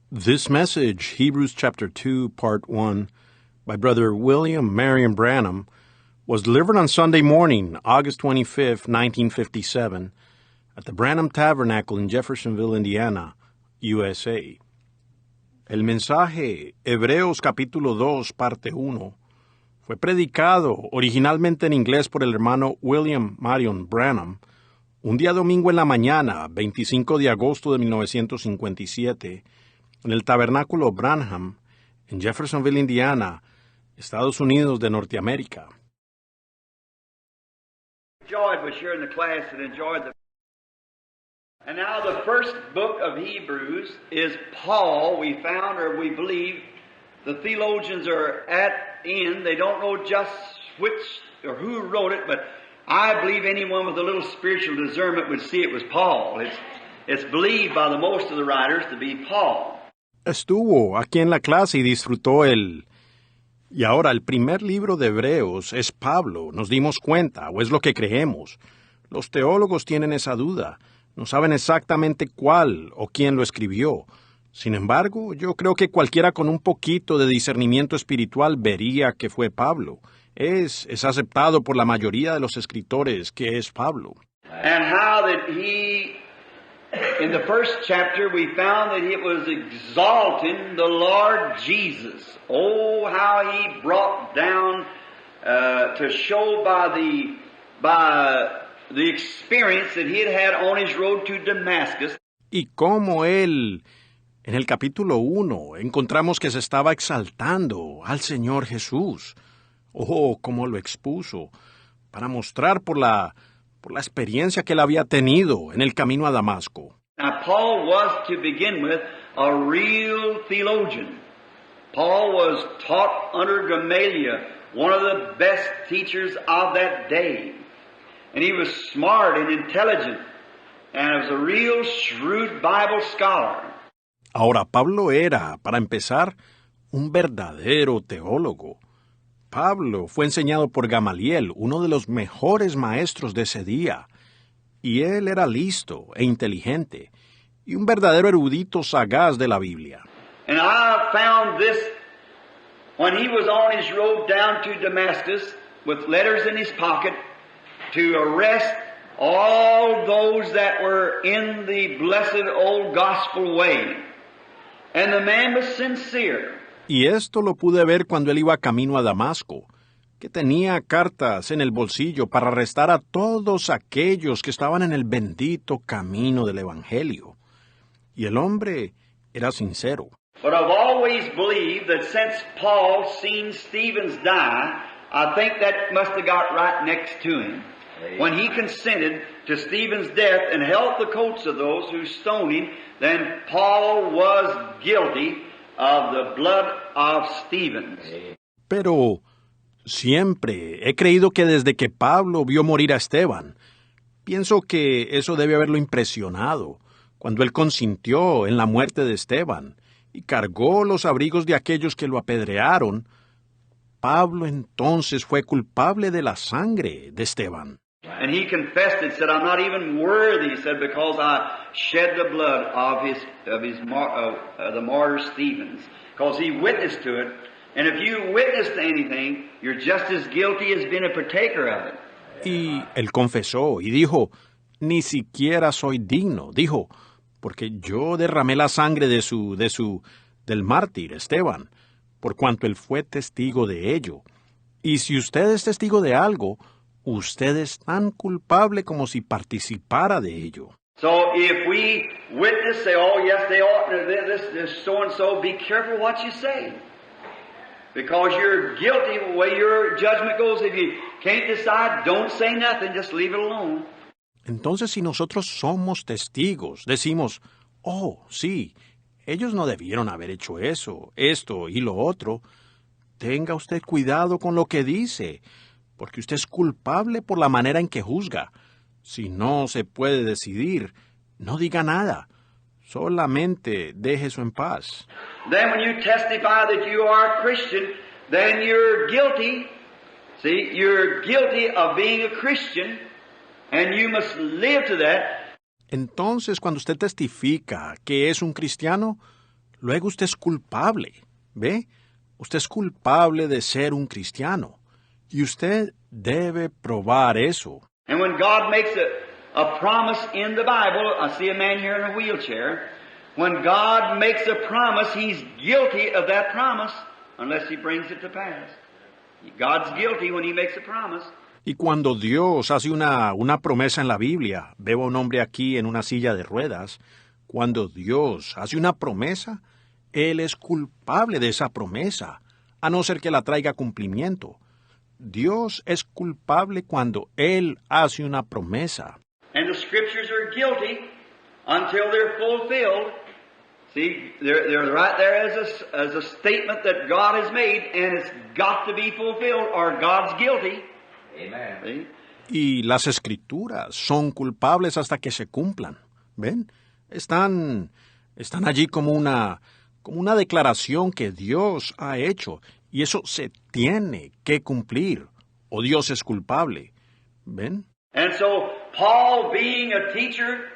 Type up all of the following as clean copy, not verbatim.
This message, Hebrews chapter 2, part 1, by Brother William Marion Branham, was delivered on Sunday morning, August 25th, 1957, at the Branham Tabernacle in Jeffersonville, Indiana, USA. El mensaje, Hebreos capítulo 2, parte 1, fue predicado originalmente en inglés por el hermano William Marion Branham, un día domingo en la mañana, 25 de agosto de 1957, en el Tabernáculo Branham, en Jeffersonville, Indiana, Estados Unidos de Norteamérica. Enjoyed was sharing the class and enjoyed the. And now the first book of Hebrews is Paul. We found, or we believe, the theologians are in. They don't know just which or who wrote it, but I believe anyone with a little spiritual discernment would see it was Paul. It's believed by the most of the writers to be Paul. Estuvo aquí en la clase y disfrutó él. Y ahora el primer libro de Hebreos es Pablo, nos dimos cuenta, o es lo que creemos. Los teólogos tienen esa duda, no saben exactamente cuál o quién lo escribió. Sin embargo, yo creo que cualquiera con un poquito de discernimiento espiritual vería que fue Pablo. Es aceptado por la mayoría de los escritores que es Pablo. And how that he, in the first chapter, we found that it was exalting the Lord Jesus. Oh, how he brought down to show by the experience that he had on his road to Damascus. Y cómo él, en el capítulo 1, encontramos que se estaba exaltando al Señor Jesús. Oh, cómo lo expuso, para mostrar por la experiencia que él había tenido en el camino a Damasco. Now, Paul was, to begin with, a real theologian. Paul was taught under Gamaliel, one of the best teachers of that day. And he was smart and intelligent, and was a real shrewd Bible scholar. Ahora, Pablo era, para empezar, un verdadero teólogo. Pablo fue enseñado por Gamaliel, uno de los mejores maestros de ese día. Y él era listo e inteligente, y un verdadero erudito sagaz de la Biblia. And I found this when he was on his road down to Damascus with letters in his pocket to arrest all those that were in the blessed old gospel way. And the man was sincere. Y esto lo pude ver cuando él iba camino a Damasco, que tenía cartas en el bolsillo para arrestar a todos aquellos que estaban en el bendito camino del Evangelio. Y el hombre era sincero. But I've always believed that since Paul seen Stephen die, I think that must have got right next to him. When he consented to Stephen's death and held the coats of those who stoned him, then Paul was guilty of the blood of Stephen. Pero siempre he creído que desde que Pablo vio morir a Esteban, pienso que eso debe haberlo impresionado, cuando él consintió en la muerte de Esteban y cargó los abrigos de aquellos que lo apedrearon. Pablo entonces fue culpable de la sangre de Esteban. And he confessed it, said, I'm not even worthy, he said, because I shed the blood of the martyr Stephen. Because he witnessed to it. And if you witness to anything, you're just as guilty as being a partaker of it. Y él confesó y dijo, ni siquiera soy digno, dijo, porque yo derramé la sangre del mártir Esteban, por cuanto él fue testigo de ello. Y si usted es testigo de algo, usted es tan culpable como si participara de ello. So if we witness, say, oh yes, they ought to, this so-and-so, be careful what you say. Because you're guilty the way your judgment goes. If you can't decide, don't say nothing, just leave it alone. Entonces, si nosotros somos testigos, decimos, oh, sí, ellos no debieron haber hecho eso, esto y lo otro, tenga usted cuidado con lo que dice, porque usted es culpable por la manera en que juzga. Si no se puede decidir, no diga nada. Solamente deje eso en paz. Then when you testify that you are a Christian, then you're guilty. See, you're guilty of being a Christian, and you must live to that. Entonces, cuando usted testifica que es un cristiano, luego usted es culpable, ¿ve? Usted es culpable de ser un cristiano. Y usted debe probar eso. And when God makes a promise in the Bible, I see a man here in a wheelchair. When God makes a promise, he's guilty of that promise unless he brings it to pass. God's guilty when he makes a promise. Y cuando Dios hace una promesa en la Biblia, veo a un hombre aquí en una silla de ruedas, cuando Dios hace una promesa, Él es culpable de esa promesa, a no ser que la traiga a cumplimiento. Dios es culpable cuando Él hace una promesa. And the Scriptures are guilty until they're fulfilled. See, they're right there as a statement that God has made, and it's got to be fulfilled, or God's guilty. Amen. ¿Sí? Y las Escrituras son culpables hasta que se cumplan. ¿Ven? Están allí como una declaración que Dios ha hecho, y eso se tiene que cumplir, o Dios es culpable. ¿Ven? And so, Paul, being a teacher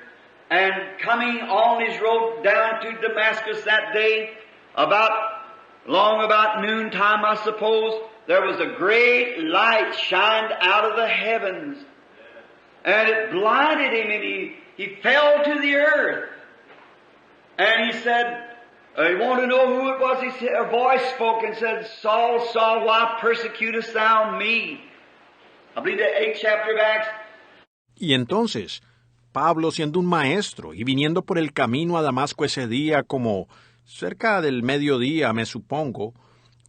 and coming on his road down to Damascus that day, about noontime, I suppose, there was a great light shined out of the heavens. And it blinded him, and he fell to the earth. And he said, he wanted to know who it was. He said, a voice spoke and said, Saul, Saul, why persecutest thou me? I believe the 8th chapter of Acts. Y entonces, Pablo, siendo un maestro y viniendo por el camino a Damasco ese día, como cerca del mediodía, me supongo,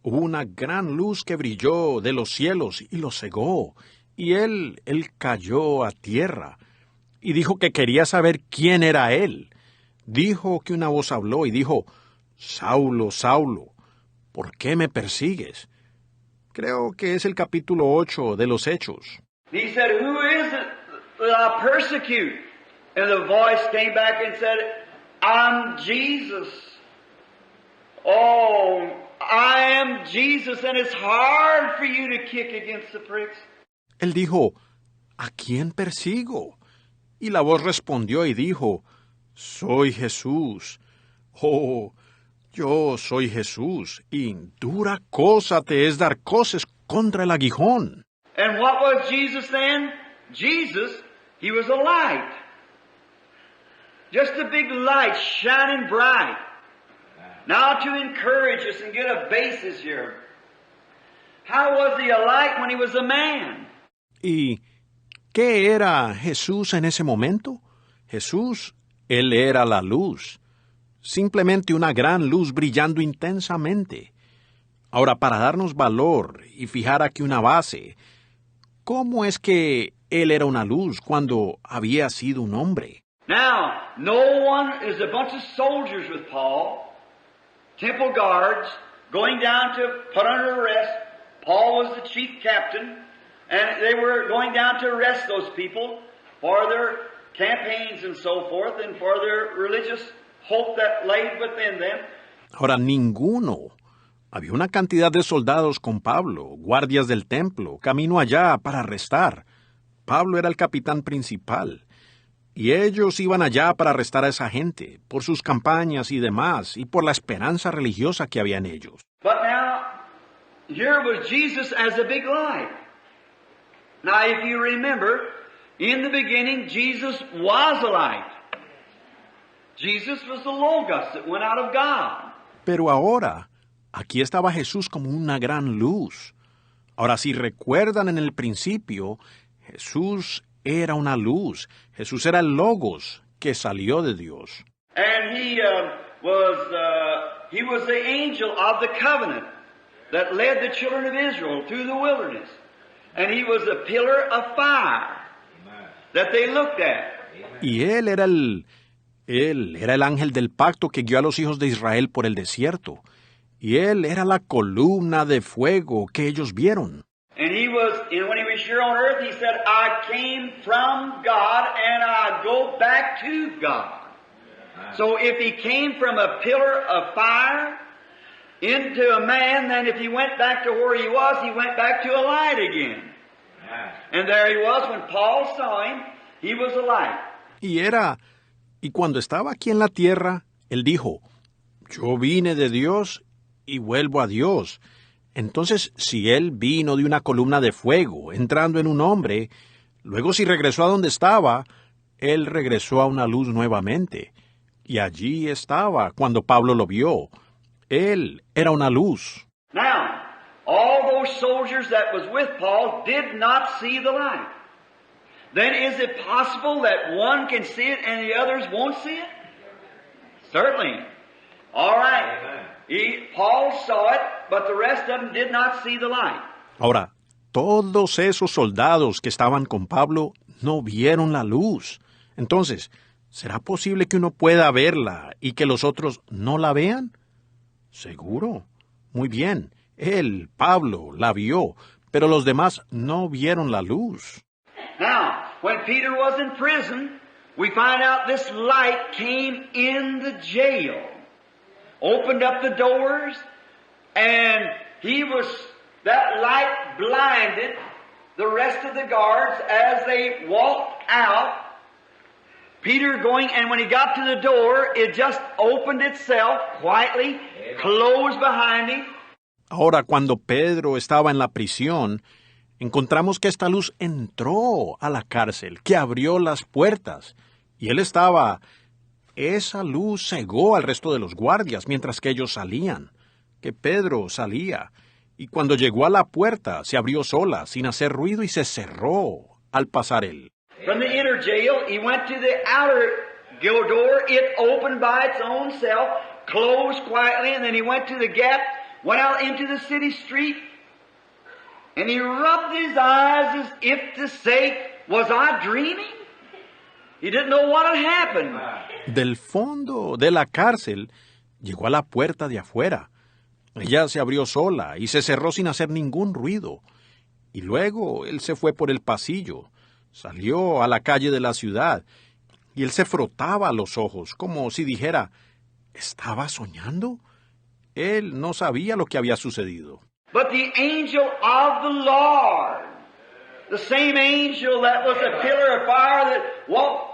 hubo una gran luz que brilló de los cielos y lo cegó, y él cayó a tierra, y dijo que quería saber quién era él. Dijo que una voz habló y dijo, Saulo, Saulo, ¿por qué me persigues? Creo que es el capítulo 8 de los Hechos. He said, who is it that I persecute? And the voice came back and said, I'm Jesus. Oh, I am Jesus, and it's hard for you to kick against the pricks. Él dijo, ¿a quién persigo? Y la voz respondió y dijo, soy Jesús. Oh, yo soy Jesús, y dura cosa te es dar coces contra el aguijón. And what was Jesus then? Jesus, he was a light. Just a big light shining bright. Now to encourage us and get a basis here. How was he a light when he was a man? ¿Y qué era Jesús en ese momento? Jesús, él era la luz. Simplemente una gran luz brillando intensamente. Ahora, para darnos valor y fijar aquí una base, ¿cómo es que él era una luz cuando había sido un hombre? Now, no one is a bunch of soldiers with Paul, temple guards, going down to put under arrest. Paul was the chief captain, and they were going down to arrest those people for their campaigns and so forth, and for their religious hope that lay within them. Ahora, ninguno. Había una cantidad de soldados con Pablo, guardias del templo, camino allá para arrestar. Pablo era el capitán principal. Y ellos iban allá para arrestar a esa gente, por sus campañas y demás, y por la esperanza religiosa que había en ellos. But now, here was Jesus as a big light. Now, if you remember, in the beginning, Jesus was a light. Jesus was the Logos that went out of God. Pero ahora, aquí estaba Jesús como una gran luz. Ahora, si recuerdan en el principio, Jesús era una luz. Jesús era el Logos que salió de Dios. And he was the angel of the covenant that led the children of Israel through the wilderness. And he was a pillar of fire that they looked at. Y él era el ángel del pacto que guió a los hijos de Israel por el desierto. Y él era la columna de fuego que ellos vieron. And when he was here on earth, he said, I came from God and I go back to God. So if he came from a pillar of fire into a man, then if he went back to where he went back to a light again. And there he was, when Paul saw him, he was a light. Y cuando estaba aquí en la tierra, él dijo, Yo vine de Dios y vuelvo a Dios. Entonces, si Él vino de una columna de fuego, entrando en un hombre, luego si regresó a donde estaba, Él regresó a una luz nuevamente. Y allí estaba cuando Pablo lo vio. Él era una luz. Now, all those soldiers that was with Paul did not see the light. Then is it possible that one can see it and the others won't see it? Certainly. All right. Paul saw it, but the rest of them did not see the light. Ahora, todos esos soldados que estaban con Pablo no vieron la luz. Entonces, ¿será posible que uno pueda verla y que los otros no la vean? Seguro. Muy bien. Él, Pablo, la vio, pero los demás no vieron la luz. Now, when Peter was in prison, we find out this light came in the jail, opened up the doors, and that light blinded the rest of the guards as they walked out. Peter going, and when he got to the door, it just opened itself quietly, closed behind him. Ahora, cuando Pedro estaba en la prisión, encontramos que esta luz entró a la cárcel, que abrió las puertas, y él estaba. Esa luz cegó al resto de los guardias mientras que ellos salían, que Pedro salía, y cuando llegó a la puerta se abrió sola, sin hacer ruido, y se cerró al pasar él. From the inner jail, he went to the outer door. It opened by its own self, closed quietly, and then he went to the gap, went out into the city street, and he rubbed his eyes as if to say, was I dreaming? He didn't know what had happened. Del fondo de la cárcel llegó a la puerta de afuera. Ella se abrió sola y se cerró sin hacer ningún ruido. Y luego él se fue por el pasillo, salió a la calle de la ciudad, y él se frotaba los ojos, como si dijera, ¿estaba soñando? Él no sabía lo que había sucedido. But the angel of the Lord, the same angel that was a pillar of fire that walked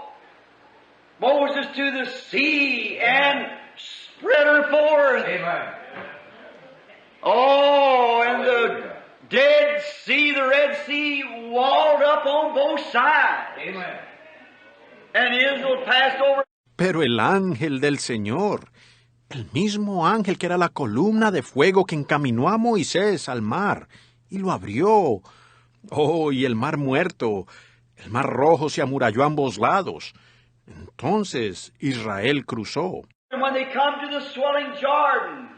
Moses to the sea and spread her forth. Amen. Oh, and the Dead Sea, the Red Sea, walled up on both sides. Amen. And Israel passed over. Pero el ángel del Señor, el mismo ángel que era la columna de fuego que encaminó a Moisés al mar y lo abrió. Oh, y el mar muerto, el mar rojo se amuralló a ambos lados. Entonces Israel cruzó. And when they come to the swelling Jordan,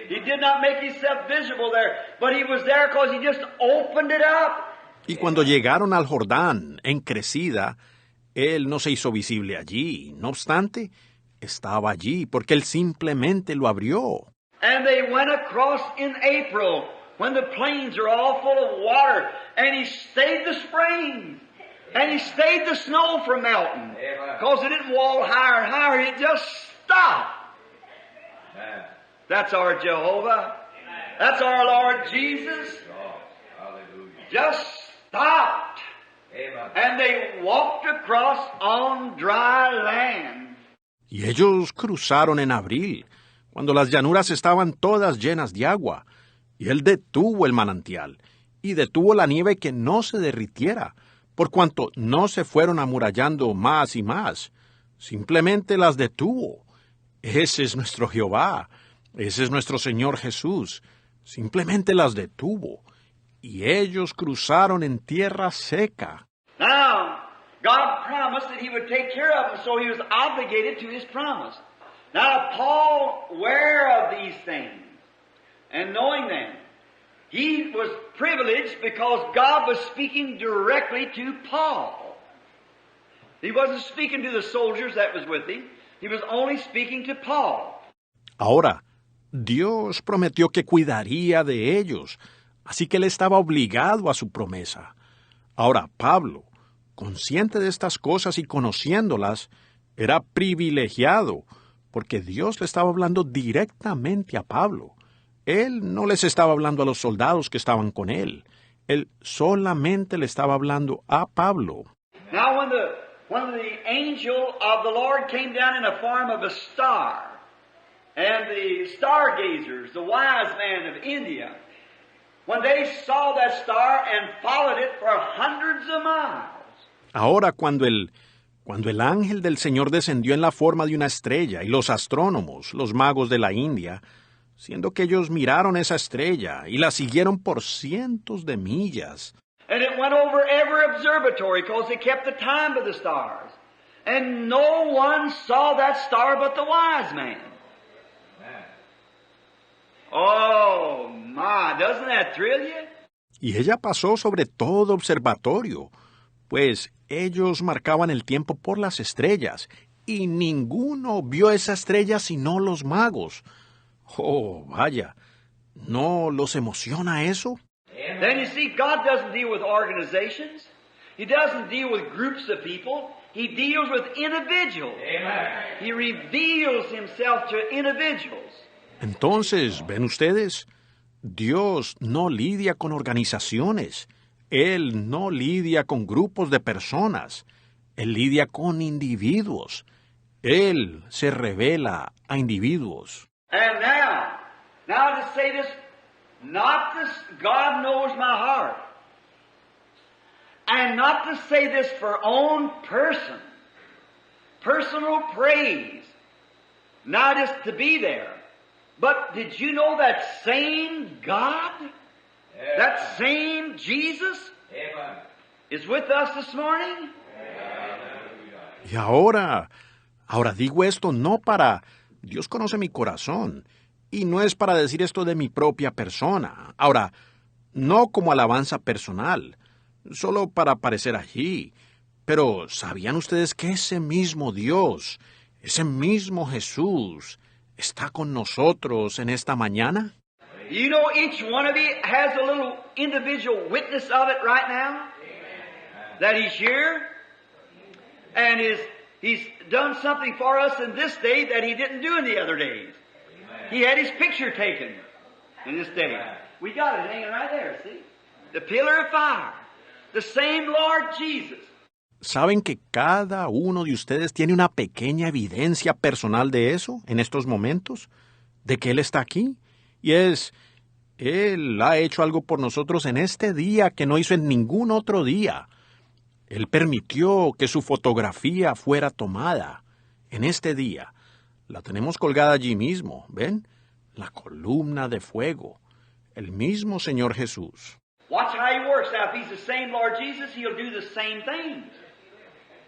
he did not make himself visible there, but he was there because he just opened it up. Y cuando llegaron al Jordán, en crecida, él no se hizo visible allí. No obstante, estaba allí porque él simplemente lo abrió. And they went across in April, when the plains are all full of water, and he stayed the springs. And he stayed the snow from melting. Because it didn't wall higher and higher, it just stopped. Amen. That's our Jehovah. That's our Lord Jesus. Oh, hallelujah. Just stopped. Amen. And they walked across on dry land. Y ellos cruzaron en abril, cuando las llanuras estaban todas llenas de agua. Y él detuvo el manantial, y detuvo la nieve que no se derritiera, por cuanto no se fueron amurallando más y más. Simplemente las detuvo. Ese es nuestro Jehová. Ese es nuestro Señor Jesús. Simplemente las detuvo. Y ellos cruzaron en tierra seca. Now, God promised that He would take care of them, so He was obligated to His promise. Now, Paul, aware of these things and knowing them, he was privileged because God was speaking directly to Paul. He wasn't speaking to the soldiers that was with him. He was only speaking to Paul. Ahora, Dios prometió que cuidaría de ellos, así que él estaba obligado a su promesa. Ahora, Pablo, consciente de estas cosas y conociéndolas, era privilegiado, porque Dios le estaba hablando directamente a Pablo. Él no les estaba hablando a los soldados que estaban con él. Él solamente le estaba hablando a Pablo. Now when the angel of the Lord came down in the form of a star, and the stargazers, the wise men of India, when they saw that star and followed it for hundreds of miles. Ahora, cuando el ángel del Señor descendió en la forma de una estrella y los astrónomos, los magos de la India, siendo que ellos miraron esa estrella y la siguieron por cientos de millas. And it went over every observatory because they kept the time of the stars. And no one saw that star but the wise man. Oh, my, doesn't that thrill you? Y ella pasó sobre todo observatorio, pues ellos marcaban el tiempo por las estrellas, y ninguno vio esa estrella sino los magos. Oh, vaya, ¿no los emociona eso? Then you see, God doesn't deal with organizations. He doesn't deal with groups of people. He deals with individuals. Amen. He reveals himself to individuals. Entonces, ¿ven ustedes? Dios no lidia con organizaciones. Él no lidia con grupos de personas. Él lidia con individuos. Él se revela a individuos. And now to say this, not this, God knows my heart. And not to say this for own personal praise, not just to be there. But did you know that same God, that same Jesus, Amen. is with us this morning? Y ahora digo esto no para... Dios conoce mi corazón, y no es para decir esto de mi propia persona. Ahora, no como alabanza personal, solo para aparecer allí. Pero, ¿sabían ustedes que ese mismo Dios, ese mismo Jesús, está con nosotros en esta mañana? You know, each one of you has a little individual witness of it right now. That He's here, and He's done something for us in this day that He didn't do in the other days. He had His picture taken in this day. We got it hanging right there, see? The pillar of fire. The same Lord Jesus. ¿Saben que cada uno de ustedes tiene una pequeña evidencia personal de eso en estos momentos? ¿De que Él está aquí? Y Él ha hecho algo por nosotros en este día que no hizo en ningún otro día. Él permitió que su fotografía fuera tomada en este día. La tenemos colgada allí mismo, ¿ven? La columna de fuego. El mismo Señor Jesús. Watch how He works. Now, if He's the same Lord Jesus, He'll do the same things.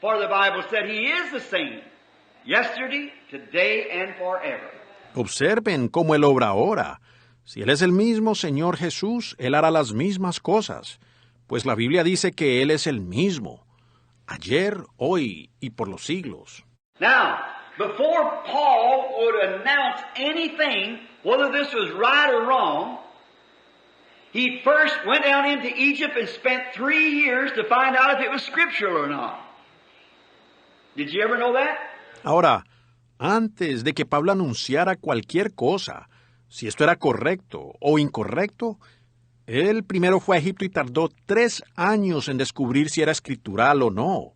For the Bible said He is the same, yesterday, today, and forever. Observen cómo Él obra ahora. Si Él es el mismo Señor Jesús, Él hará las mismas cosas. Pues la Biblia dice que Él es el mismo, ayer, hoy y por los siglos. Now, before Paul would announce anything, whether this was right or wrong, he first went down into Egypt and spent 3 years to find out if it was scriptural or not. Did you ever know that? Ahora, antes de que Pablo anunciara cualquier cosa, si esto era correcto o incorrecto, él primero fue a Egipto y tardó 3 años en descubrir si era escritural o no.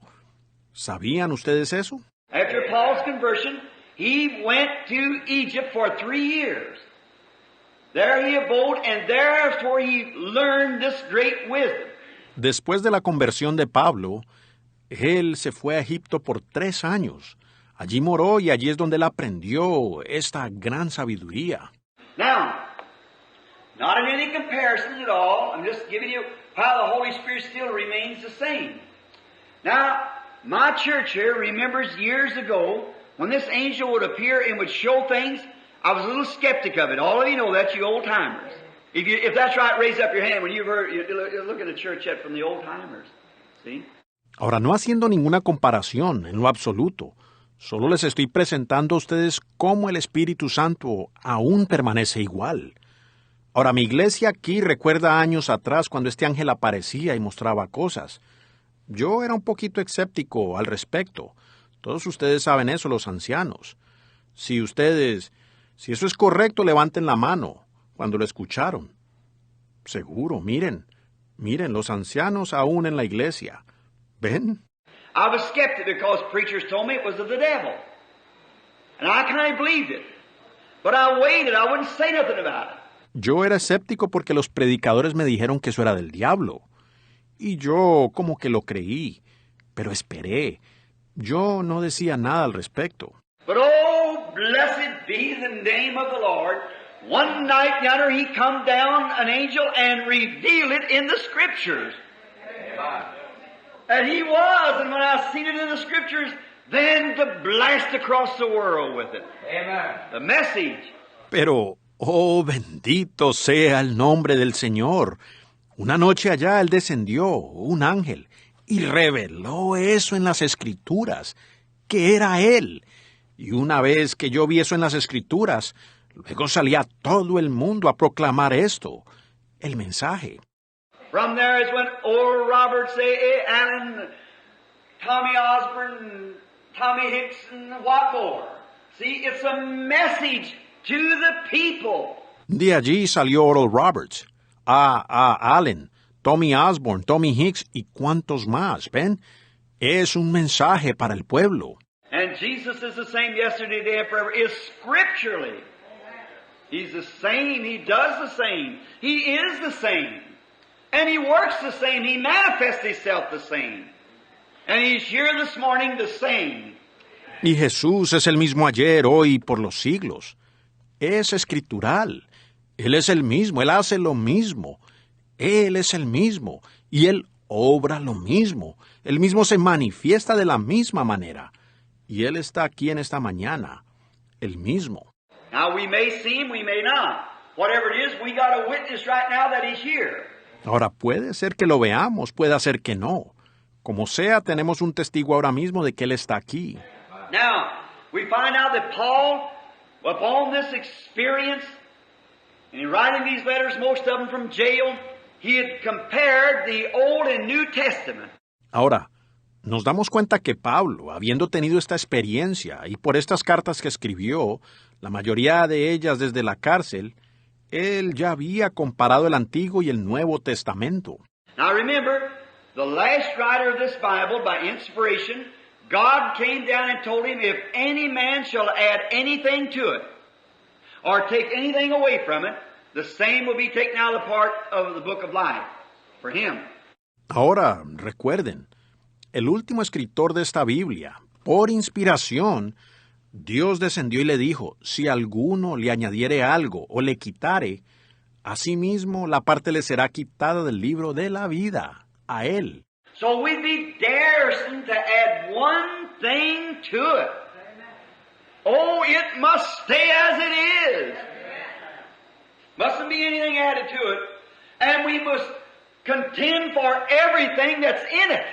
¿Sabían ustedes eso? After Paul's conversion, he went to Egypt for 3 years. There he abode, and thereafter he learned this great wisdom. Después de la conversión de Pablo, él se fue a Egipto por 3 años. Allí moró y allí es donde él aprendió esta gran sabiduría. Now, not in any comparison at all. I'm just giving you how the Holy Spirit still remains the same. Now, my church here remembers years ago when this angel would appear and would show things. I was a little skeptic of it. All of you know that, you old timers. If that's right, raise up your hand when you've heard. You're looking at church yet from the old timers. See? Ahora, no haciendo ninguna comparación en lo absoluto, solo les estoy presentando a ustedes cómo el Espíritu Santo aún permanece igual. Ahora, mi iglesia aquí recuerda años atrás cuando este ángel aparecía y mostraba cosas. Yo era un poquito escéptico al respecto. Todos ustedes saben eso, los ancianos. Si eso es correcto, levanten la mano cuando lo escucharon. Seguro, miren, los ancianos aún en la iglesia. ¿Ven? I was skeptic because preachers told me it was of the devil. And I kind of believed it. But I waited. I wouldn't say nothing about it. Yo era escéptico porque los predicadores me dijeron que eso era del diablo. Y yo como que lo creí, pero esperé. Yo no decía nada al respecto. But oh, blessed be the name of the Lord. One night yonder he come down, an angel, and revealed it in the Scriptures. And he was, and when I seen it in the Scriptures, then to blast across the world with it. Amen. The message. Pero, oh, bendito sea el nombre del Señor. Una noche allá él descendió, un ángel, y reveló eso en las Escrituras, que era él. Y una vez que yo vi eso en las Escrituras, luego salía todo el mundo a proclamar esto, el mensaje. From there is when Oral Roberts, A. Allen, Tommy Osborne, Tommy Hickson, what more? See, it's a message to the people. De allí salió Oral Roberts, A. Allen, Tommy Osborne, Tommy Hicks y cuantos más, ¿ven? Es un mensaje para el pueblo. And Jesus is the same yesterday, today, and forever, is scripturally. He's the same, He does the same, He is the same. And He works the same, He manifests Himself the same. And He's here this morning the same. Y Jesús es el mismo ayer, hoy y por los siglos. Es escritural. Él es el mismo, Él hace lo mismo. Él es el mismo, y Él obra lo mismo. Él mismo se manifiesta de la misma manera. Y Él está aquí en esta mañana, el mismo. Now we may see Him, we may not. Whatever it is, we got a witness right now that He's here. Ahora puede ser que lo veamos, puede ser que no. Como sea, tenemos un testigo ahora mismo de que Él está aquí. Now, we find out that Paul, upon this experience, and in writing these letters, most of them from jail, he had compared the Old and New Testament. Ahora, nos damos cuenta que Pablo, habiendo tenido esta experiencia y por estas cartas que escribió, la mayoría de ellas desde la cárcel, él ya había comparado el Antiguo y el Nuevo Testamento. Now remember, the last writer of this Bible, by inspiration, God came down and told him, if any man shall add anything to it, or take anything away from it, the same will be taken out of the part of the book of life for him. Ahora, recuerden, el último escritor de esta Biblia, por inspiración, Dios descendió y le dijo, si alguno le añadiere algo o le quitare, asimismo la parte le será quitada del libro de la vida, a él. So we'd be daresome to add one thing to it. Oh, it must stay as it is. Mustn't be anything added to it. And we must contend for everything that's in it.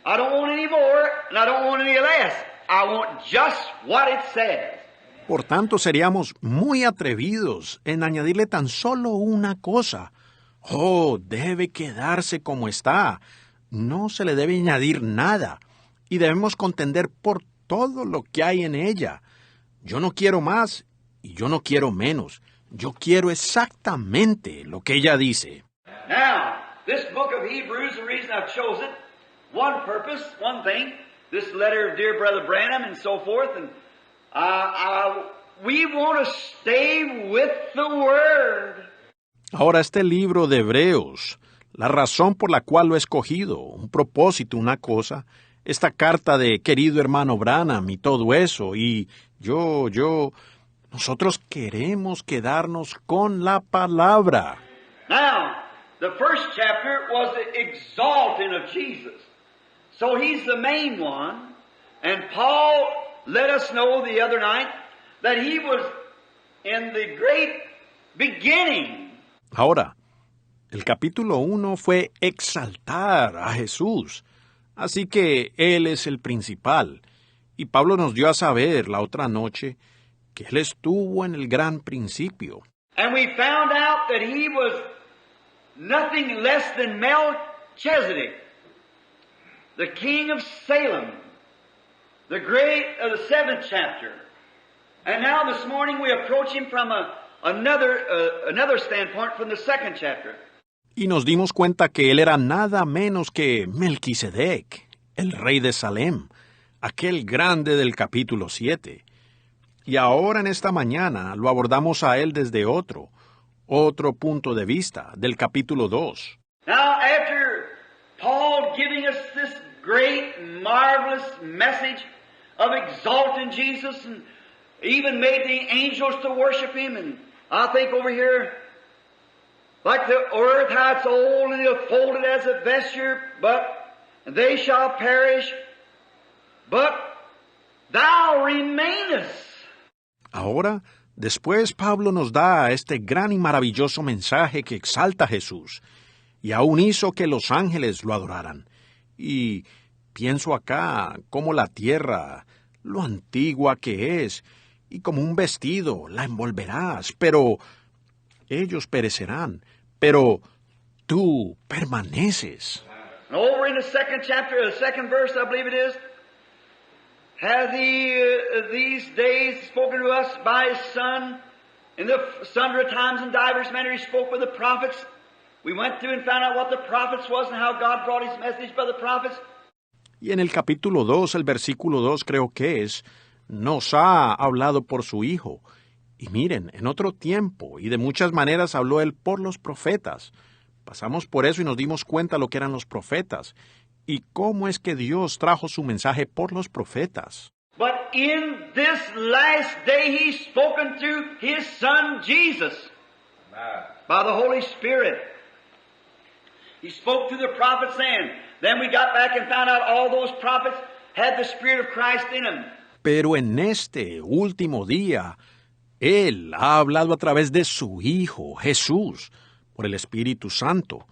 I don't want any more, and I don't want any less. I want just what it says. Por tanto, seríamos muy atrevidos en añadirle tan solo una cosa. Oh, debe quedarse como está. No se le debe añadir nada. Y debemos contender por todo lo que hay en ella. Yo no quiero más y yo no quiero menos. Yo quiero exactamente lo que ella dice. Now, this book of Hebrews, the reason I've chosen it, one purpose, one thing, this letter of dear Brother Branham and so forth, and we want to stay with the Word. Ahora este libro de Hebreos, la razón por la cual lo he escogido, un propósito, una cosa, esta carta de querido hermano Branham y todo eso, y nosotros queremos quedarnos con la palabra. Now, the first chapter was the exalting of Jesus. So he's the main one. And Paul let us know the other night that he was in the great beginning. Ahora, el capítulo 1 fue exaltar a Jesús. Así que Él es el principal. Y Pablo nos dio a saber la otra noche que Él estuvo en el gran principio. And we found out that he was nothing less than Melchizedek, the king of Salem, the great of the 7th chapter. And now this morning we approach him from another standpoint from the 2nd chapter. Y nos dimos cuenta que él era nada menos que Melquisedec, el rey de Salem, aquel grande del capítulo 7. Y ahora en esta mañana lo abordamos a él desde otro punto de vista, del capítulo 2. Now, after Paul giving us this great, marvelous message of exalting Jesus and even made the angels to worship Him, and I think over here, like the earth, how it's old and folded as a vesture, but they shall perish, but thou remainest. Ahora, después Pablo nos da este gran y maravilloso mensaje que exalta a Jesús, y aún hizo que los ángeles lo adoraran. Y pienso acá como la tierra, lo antigua que es, y como un vestido la envolverás, pero ellos perecerán, pero tú permaneces. And over in the second chapter, the second verse, I believe it is, hath He these days spoken to us by His Son, in the sundry times and divers manners He spoke with the prophets. We went through and found out what the prophets was and how God brought His message by the prophets. Y en el capítulo 2, el versículo 2 creo que es, nos ha hablado por su Hijo. Y miren, en otro tiempo y de muchas maneras habló Él por los profetas. Pasamos por eso y nos dimos cuenta lo que eran los profetas y cómo es que Dios trajo su mensaje por los profetas. But in this last day He's spoken through His Son Jesus by the Holy Spirit. He spoke through the prophets then we got back and found out all those prophets had the Spirit of Christ in them. Pero en este último día, Él ha hablado a través de su Hijo, Jesús, por el Espíritu Santo.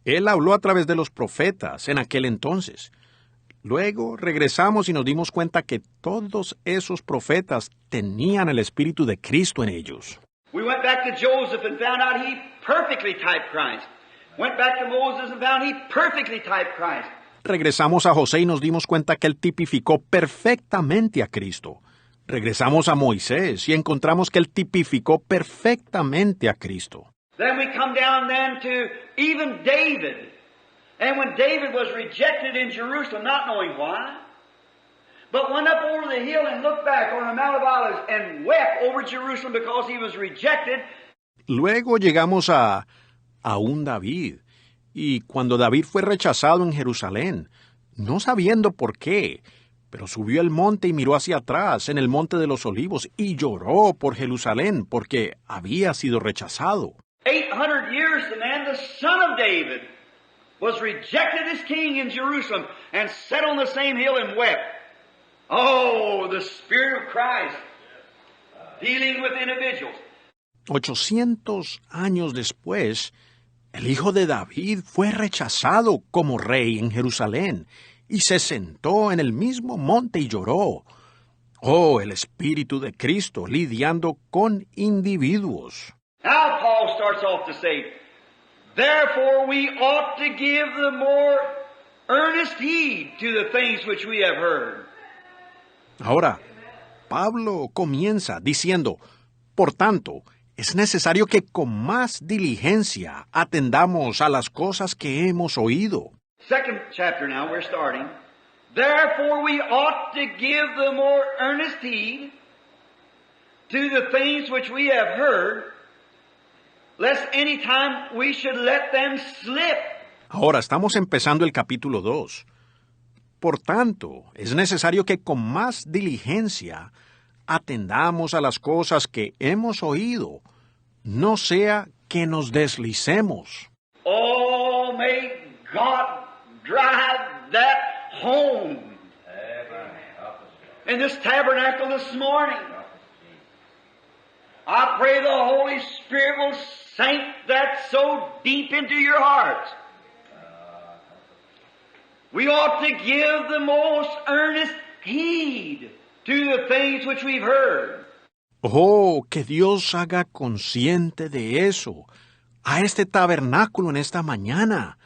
Él habló a través de los profetas en aquel entonces. Luego regresamos y nos dimos cuenta que todos esos profetas tenían el Espíritu de Cristo en ellos. We went back to Joseph and found out he perfectly typed Christ. Went back to Moses and found he perfectly typed Christ. Regresamos a José y nos dimos cuenta que él tipificó perfectamente a Cristo. Regresamos a Moisés y encontramos que él tipificó perfectamente a Cristo. Then we come down then to even David. And when David was rejected in Jerusalem, not knowing why, but went up over the hill and looked back on the Mount of Olives and wept over Jerusalem because he was rejected. Luego llegamos a un David. Y cuando David fue rechazado en Jerusalén, no sabiendo por qué, pero subió al monte y miró hacia atrás, en el monte de los olivos, y lloró por Jerusalén, porque había sido rechazado. 800 years the man, the son of David, was rejected as king in Jerusalem and sat on the same hill and wept. Oh, the Spirit of Christ dealing with individuals. 800 años después, el hijo de David fue rechazado como rey en Jerusalén y se sentó en el mismo monte y lloró. Oh, el Espíritu de Cristo lidiando con individuos. Now Paul starts off to say, therefore we ought to give the more earnest heed to the things which we have heard. Ahora, Pablo comienza diciendo, por tanto, es necesario que con más diligencia atendamos a las cosas que hemos oído. Second chapter now, we're starting. Therefore we ought to give the more earnest heed to the things which we have heard, lest any time we should let them slip. Ahora estamos empezando el capítulo 2. Por tanto, es necesario que con más diligencia atendamos a las cosas que hemos oído, no sea que nos deslicemos. Oh, may God drive that home in this tabernacle this morning. I pray the Holy Spirit will sink that so deep into your hearts. We ought to give the most earnest heed to the things which we've heard. Oh, que Dios haga consciente de eso, a este tabernáculo en esta mañana.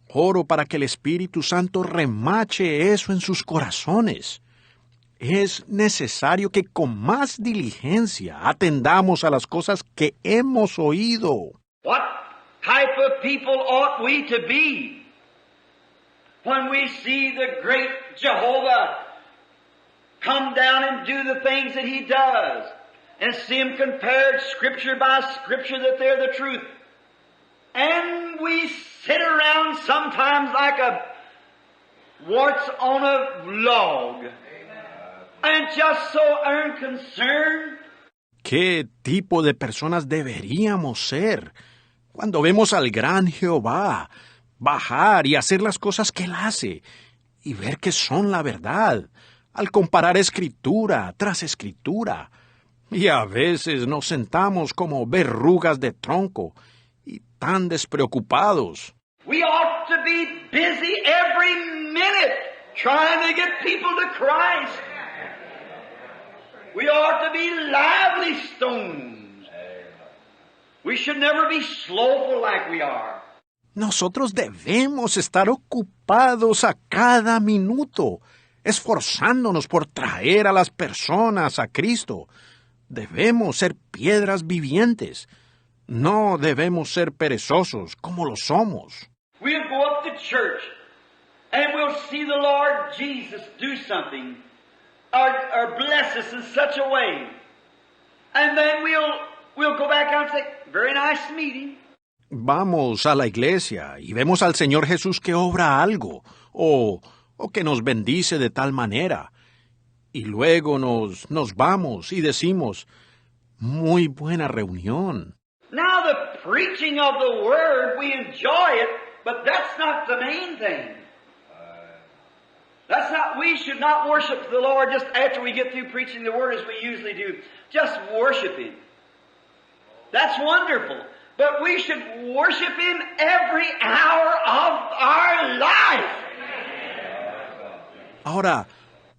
Oro para que el Espíritu Santo remache eso en sus corazones. Es necesario que con más diligencia atendamos a las cosas que hemos oído. What type of people ought we to be when we see the great Jehovah come down and do the things that he does, and see him compared Scripture by Scripture that they're the truth. And we sit around sometimes like a warts on a log, and just so unconcerned. ¿Qué tipo de personas deberíamos ser cuando vemos al gran Jehová bajar y hacer las cosas que Él hace y ver que son la verdad, al comparar escritura tras escritura? Y a veces nos sentamos como verrugas de tronco y tan despreocupados. We ought to be busy every minute trying to get people to Christ. We ought to be lively stones. We should never be slowful like we are. Nosotros debemos estar ocupados a cada minuto, esforzándonos por traer a las personas a Cristo. Debemos ser piedras vivientes. No debemos ser perezosos como lo somos. We'll go up to church and we'll see the Lord Jesus do something or bless us in such a way. And then we'll go back out and say, very nice meeting. Vamos a la iglesia y vemos al Señor Jesús que obra algo o que nos bendice de tal manera. Y luego nos vamos y decimos, muy buena reunión. Now the preaching of the Word, we enjoy it, but that's not the main thing. We should not worship the Lord just after we get through preaching the Word as we usually do. Just worship Him. That's wonderful. But we should worship Him every hour of our life. Ahora,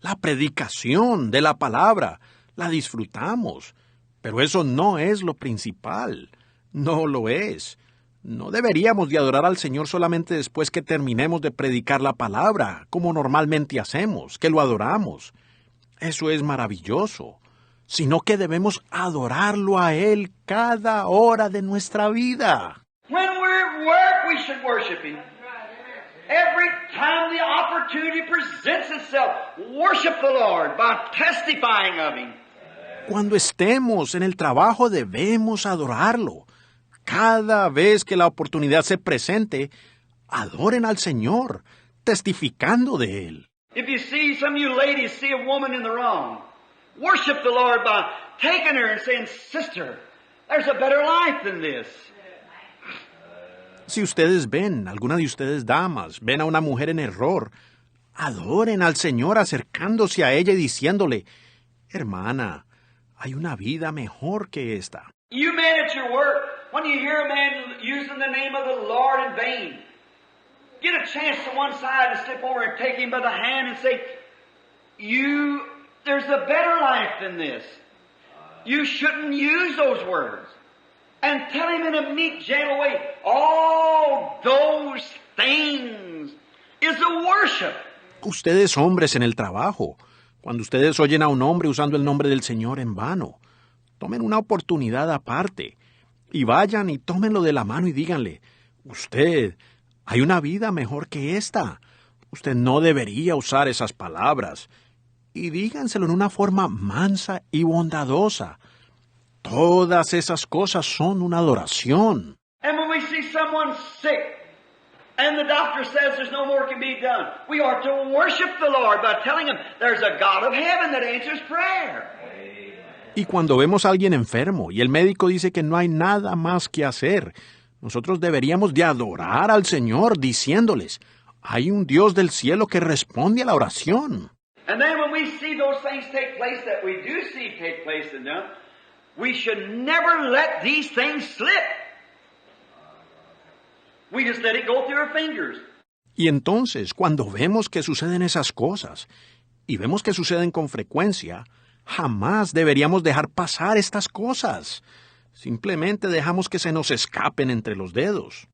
la predicación de la palabra la disfrutamos, pero eso no es lo principal. No lo es. No deberíamos de adorar al Señor solamente después que terminemos de predicar la palabra, como normalmente hacemos, que lo adoramos. Eso es maravilloso. Sino que debemos adorarlo a Él cada hora de nuestra vida. When we're at work, we should worship Him. Every time the opportunity presents itself, worship the Lord by testifying of Him. Cuando estemos en el trabajo debemos adorarlo. Cada vez que la oportunidad se presente, adoren al Señor, testificando de Él. If you see, some of you ladies see a woman in the wrong, worship the Lord by taking her and saying, Sister, there's a better life than this. Si ustedes ven, alguna de ustedes damas, ven a una mujer en error, adoren al Señor acercándose a ella y diciéndole, hermana, hay una vida mejor que esta. You men at your work, when you hear a man using the name of the Lord in vain, get a chance to one side to step over and take him by the hand and say, there's a better life than this. You shouldn't use those words. And tell him in a meek, gentle way, all those things is a worship. Ustedes hombres en el trabajo, cuando ustedes oyen a un hombre usando el nombre del Señor en vano, tomen una oportunidad aparte y vayan y tómenlo de la mano y díganle, usted, hay una vida mejor que esta. Usted no debería usar esas palabras. Y díganselo en una forma mansa y bondadosa. Todas esas cosas son una adoración. And when we see someone sick and the doctor says there's no more can be done, we are to worship the Lord by telling him there's a God of heaven that answers prayer. Y cuando vemos a alguien enfermo y el médico dice que no hay nada más que hacer, nosotros deberíamos de adorar al Señor diciéndoles, hay un Dios del cielo que responde a la oración. And then when we see those things take place that we do see take place in them, we should never let these things slip. We just let it go through our fingers. Y entonces, cuando vemos que suceden esas cosas, y vemos que suceden con frecuencia, jamás deberíamos dejar pasar estas cosas. Simplemente dejamos que se nos escapen entre los dedos.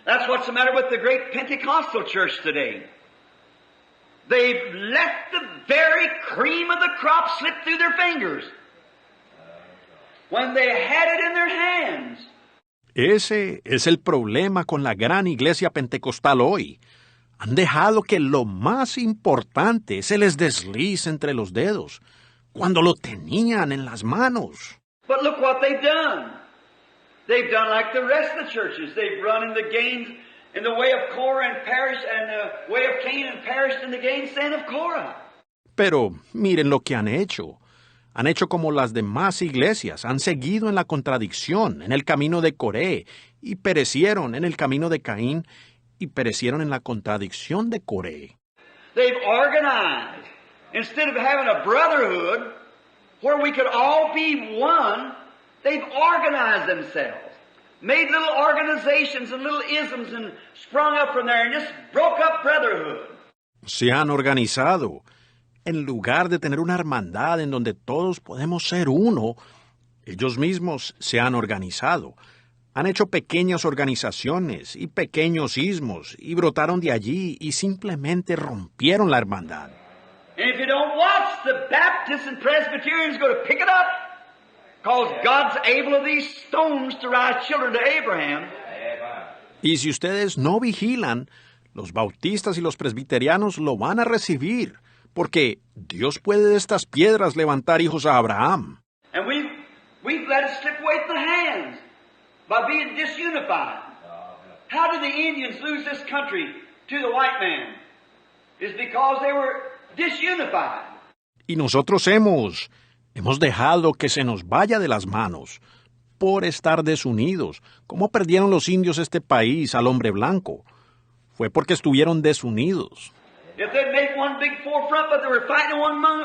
That's what's the matter with the great Pentecostal church today. They've let the very cream of the crop slip through their fingers when they had it in their hands. Ese es el problema con la gran iglesia pentecostal hoy. Han dejado que lo más importante se les deslice entre los dedos, cuando lo tenían en las manos. But look what they've done. They've done like the rest of the churches. They've run in the gains in the way of Korah and perished, and the way of Cain and perished in the gainsaying of Korah. Pero miren lo que han hecho. Han hecho como las demás iglesias, han seguido en la contradicción, en el camino de Coré, y perecieron en el camino de Caín, y perecieron en la contradicción de Coré. They've organized. Instead of having a brotherhood where we could all be one, they've organized themselves. Made little organizations and little isms and sprung up from there and just broke up brotherhood. Se han organizado. En lugar de tener una hermandad en donde todos podemos ser uno, ellos mismos se han organizado. Han hecho pequeñas organizaciones y pequeños ismos y brotaron de allí y simplemente rompieron la hermandad. And if you don't watch, the Baptists and Presbyterians are going to pick it up. Because God's able of these stones to rise children to Abraham. Y si ustedes no vigilan, los bautistas y los presbiterianos lo van a recibir, porque Dios puede de estas piedras levantar hijos a Abraham. And we've let it slip away from the hands by being disunified. How did the Indians lose this country to the white man? It's because they were disunified. Y nosotros hemos dejado que se nos vaya de las manos por estar desunidos. ¿Cómo perdieron los indios este país al hombre blanco? Fue porque estuvieron desunidos. If they'd made one big forefront, but they were fighting one among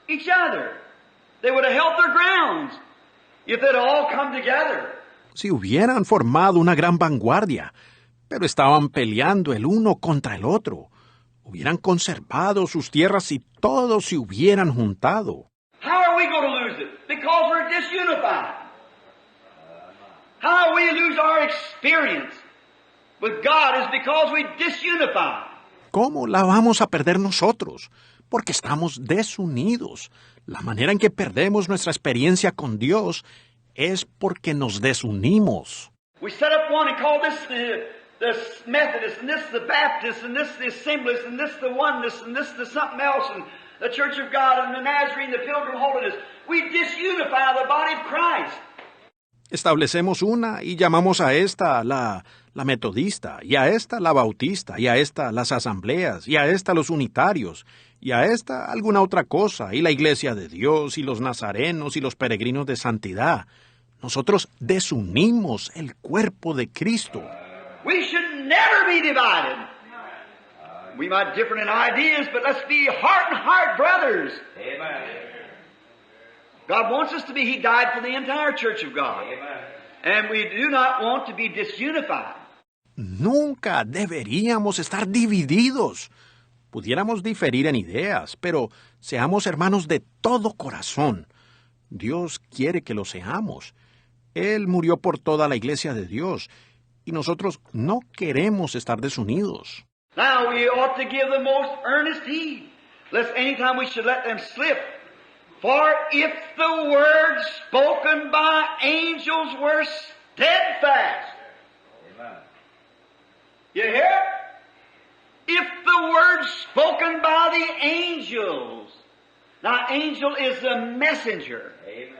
each other, they would have held their grounds. If they'd all come together. Si hubieran formado una gran vanguardia, pero estaban peleando el uno contra el otro, hubieran conservado sus tierras si todos se hubieran juntado. How are we going to lose it? Because we're disunified. How we lose our experience with God is because we disunify. ¿Cómo la vamos a perder nosotros? Porque estamos desunidos. La manera en que perdemos nuestra experiencia con Dios es porque nos desunimos. We set up one and call this the Methodist, and this the Baptist, and this the Assemblies, and this the Oneness, and this the something else, and the Church of God, and the Nazarene, the Pilgrim Holiness. We disunify the body of Christ. Establecemos una y llamamos a esta la metodista, y a esta la bautista, y a esta las asambleas, y a esta los unitarios, y a esta alguna otra cosa, y la iglesia de Dios, y los nazarenos, y los peregrinos de santidad. Nosotros desunimos el cuerpo de Cristo. We should never be divided. We might differ in ideas, but let's be heart and heart brothers. Amen. God wants us to be. He died for the entire Church of God. Amen. And we do not want to be disunified. Nunca deberíamos estar divididos. Pudiéramos diferir en ideas, pero seamos hermanos de todo corazón. Dios quiere que lo seamos. Él murió por toda la iglesia de Dios, y nosotros no queremos estar desunidos. Now we ought to give the most earnest heed, lest any time we should let them slip. For if the words spoken by angels were steadfast. Amen. You hear? If the words spoken by the angels. Now, angel is a messenger. Amen.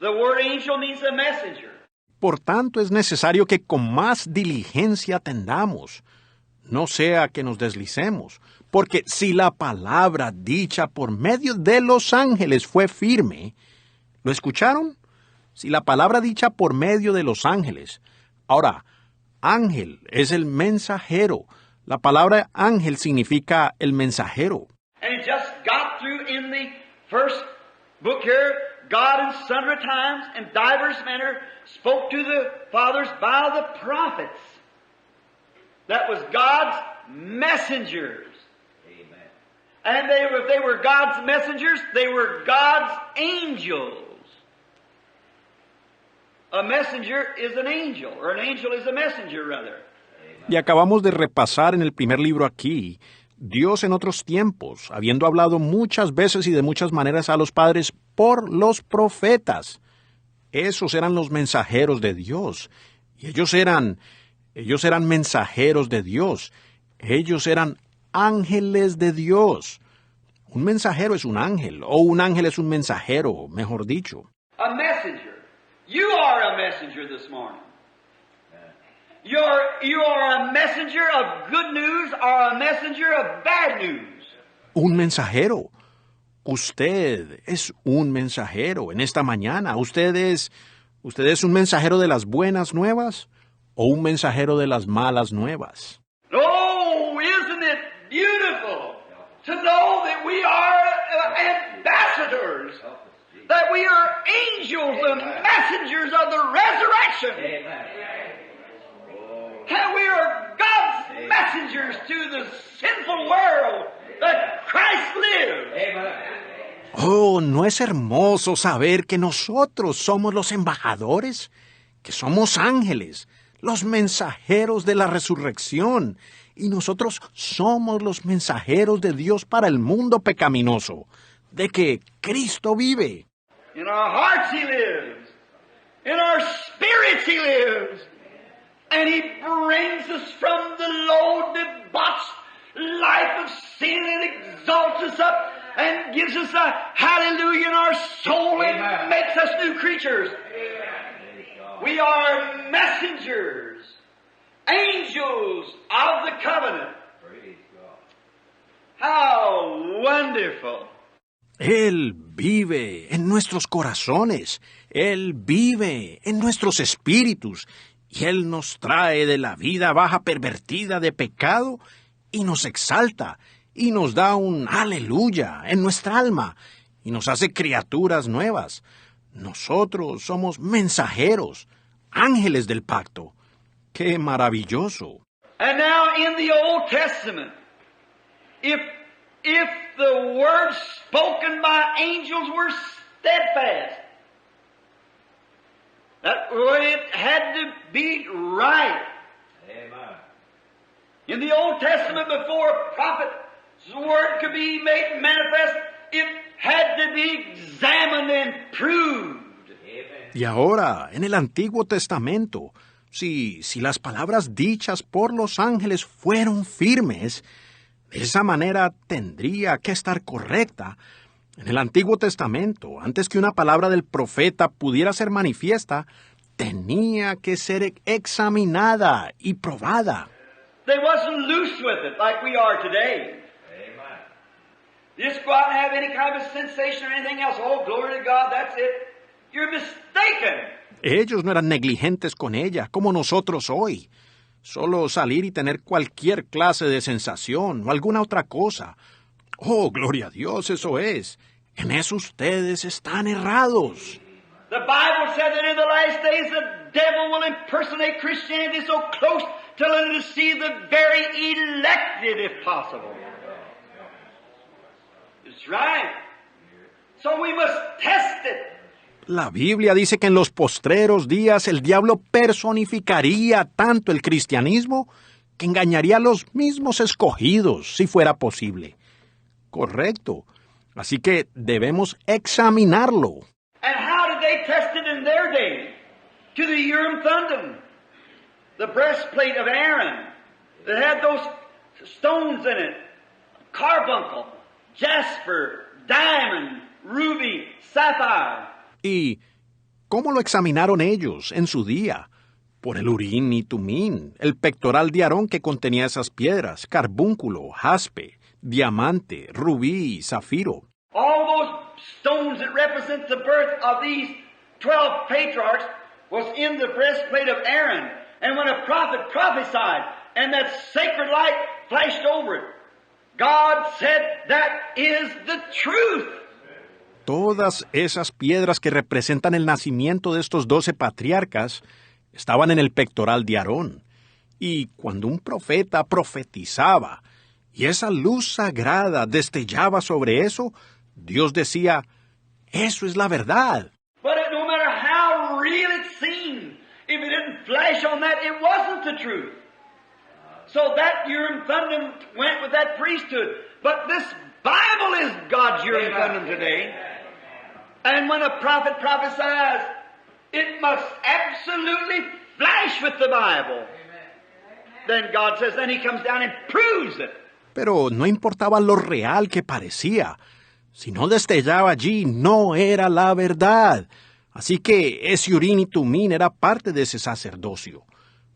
The word angel means a messenger. Por tanto, es necesario que con más diligencia atendamos, no sea que nos deslicemos, porque si la palabra dicha por medio de los ángeles fue firme, ¿lo escucharon? Si la palabra dicha por medio de los ángeles. Ahora, ángel es el mensajero. La palabra ángel significa el mensajero. And it just got through in the first book here. God in sundry times and divers manner spoke to the fathers by the prophets. That was God's messengers. Amen. And if they were God's messengers, they were God's angels. A messenger is an angel, or an angel is a messenger, rather. Y acabamos de repasar en el primer libro aquí, Dios en otros tiempos, habiendo hablado muchas veces y de muchas maneras a los padres por los profetas. Esos eran los mensajeros de Dios. Y ellos eran mensajeros de Dios. Ellos eran ángeles de Dios. Un mensajero es un ángel, o un ángel es un mensajero, mejor dicho. A messenger. You are a messenger this morning. You are a messenger of good news or a messenger of bad news. Un mensajero. Usted es un mensajero en esta mañana. ¿Usted es un mensajero de las buenas nuevas o un mensajero de las malas nuevas? Oh, isn't it beautiful to know that we are ambassadors, that we are angels and messengers of the resurrection, that we are God's messengers to the sinful world, that Christ lives. Oh, ¿no es hermoso saber que nosotros somos los embajadores? Que somos ángeles, los mensajeros de la resurrección, y nosotros somos los mensajeros de Dios para el mundo pecaminoso, de que Cristo vive. In our hearts He lives. In our spirits He lives. And He brings us from the low, debauched life of sin and exalts us up and gives us a hallelujah in our soul and makes us new creatures. We are messengers, angels of the covenant. How wonderful. Él vive en nuestros corazones, Él vive en nuestros espíritus, y Él nos trae de la vida baja pervertida de pecado y nos exalta y nos da un aleluya en nuestra alma y nos hace criaturas nuevas. Nosotros somos mensajeros, ángeles del pacto. ¡Qué maravilloso! And now in the Old Testament, if the words spoken by angels were steadfast, that it had to be right. Amen. In the Old Testament, before a prophet's word could be made manifest, it had to be examined and proved. Y ahora, en el Antiguo Testamento, si las palabras dichas por los ángeles fueron firmes, de esa manera tendría que estar correcta. En el Antiguo Testamento, antes que una palabra del profeta pudiera ser manifiesta, tenía que ser examinada y probada. They wasn't loose with it like we are today. Amen. Just go out and have any kind of sensation or anything else. Oh, glory to God, that's it. You're mistaken. Ellos no eran negligentes con ella, como nosotros hoy. Solo salir y tener cualquier clase de sensación o alguna otra cosa. Oh, gloria a Dios, eso es. En eso ustedes están errados. The Bible said that in the last days the devil will impersonate Christianity so close till it'll deceive the very elected if possible. It's right. So we must test it. La Biblia dice que en los postreros días el diablo personificaría tanto el cristianismo que engañaría a los mismos escogidos, si fuera posible. Correcto. Así que debemos examinarlo. And how did they test it in their day? To the Urim Thummim, the breastplate of Aaron that had those stones in it, carbuncle, jasper, diamond, ruby, sapphire. ¿Y cómo lo examinaron ellos en su día? Por el Urim y Tumim, el pectoral de Aarón que contenía esas piedras, carbúnculo, jaspe, diamante, rubí y zafiro. All those stones that represent the birth of these 12 patriarchs was in the breastplate of Aaron. And when a prophet prophesied and that sacred light flashed over it, God said, that is the truth. Todas esas piedras que representan el nacimiento de estos 12 patriarcas estaban en el pectoral de Aarón. Y cuando un profeta profetizaba y esa luz sagrada destellaba sobre eso, Dios decía, eso es la verdad. But no matter how real it seemed, if it didn't flash on that, it wasn't the truth. So that Urim Thummim went with that priesthood. But this Bible is God's Urim Thummim today. And when a prophet prophesies, it must absolutely flash with the Bible. then God says, then he comes down and proves it. Pero no importaba lo real que parecía. Si no destellaba allí, no era la verdad. Así que ese Urim y Tumim era parte de ese sacerdocio.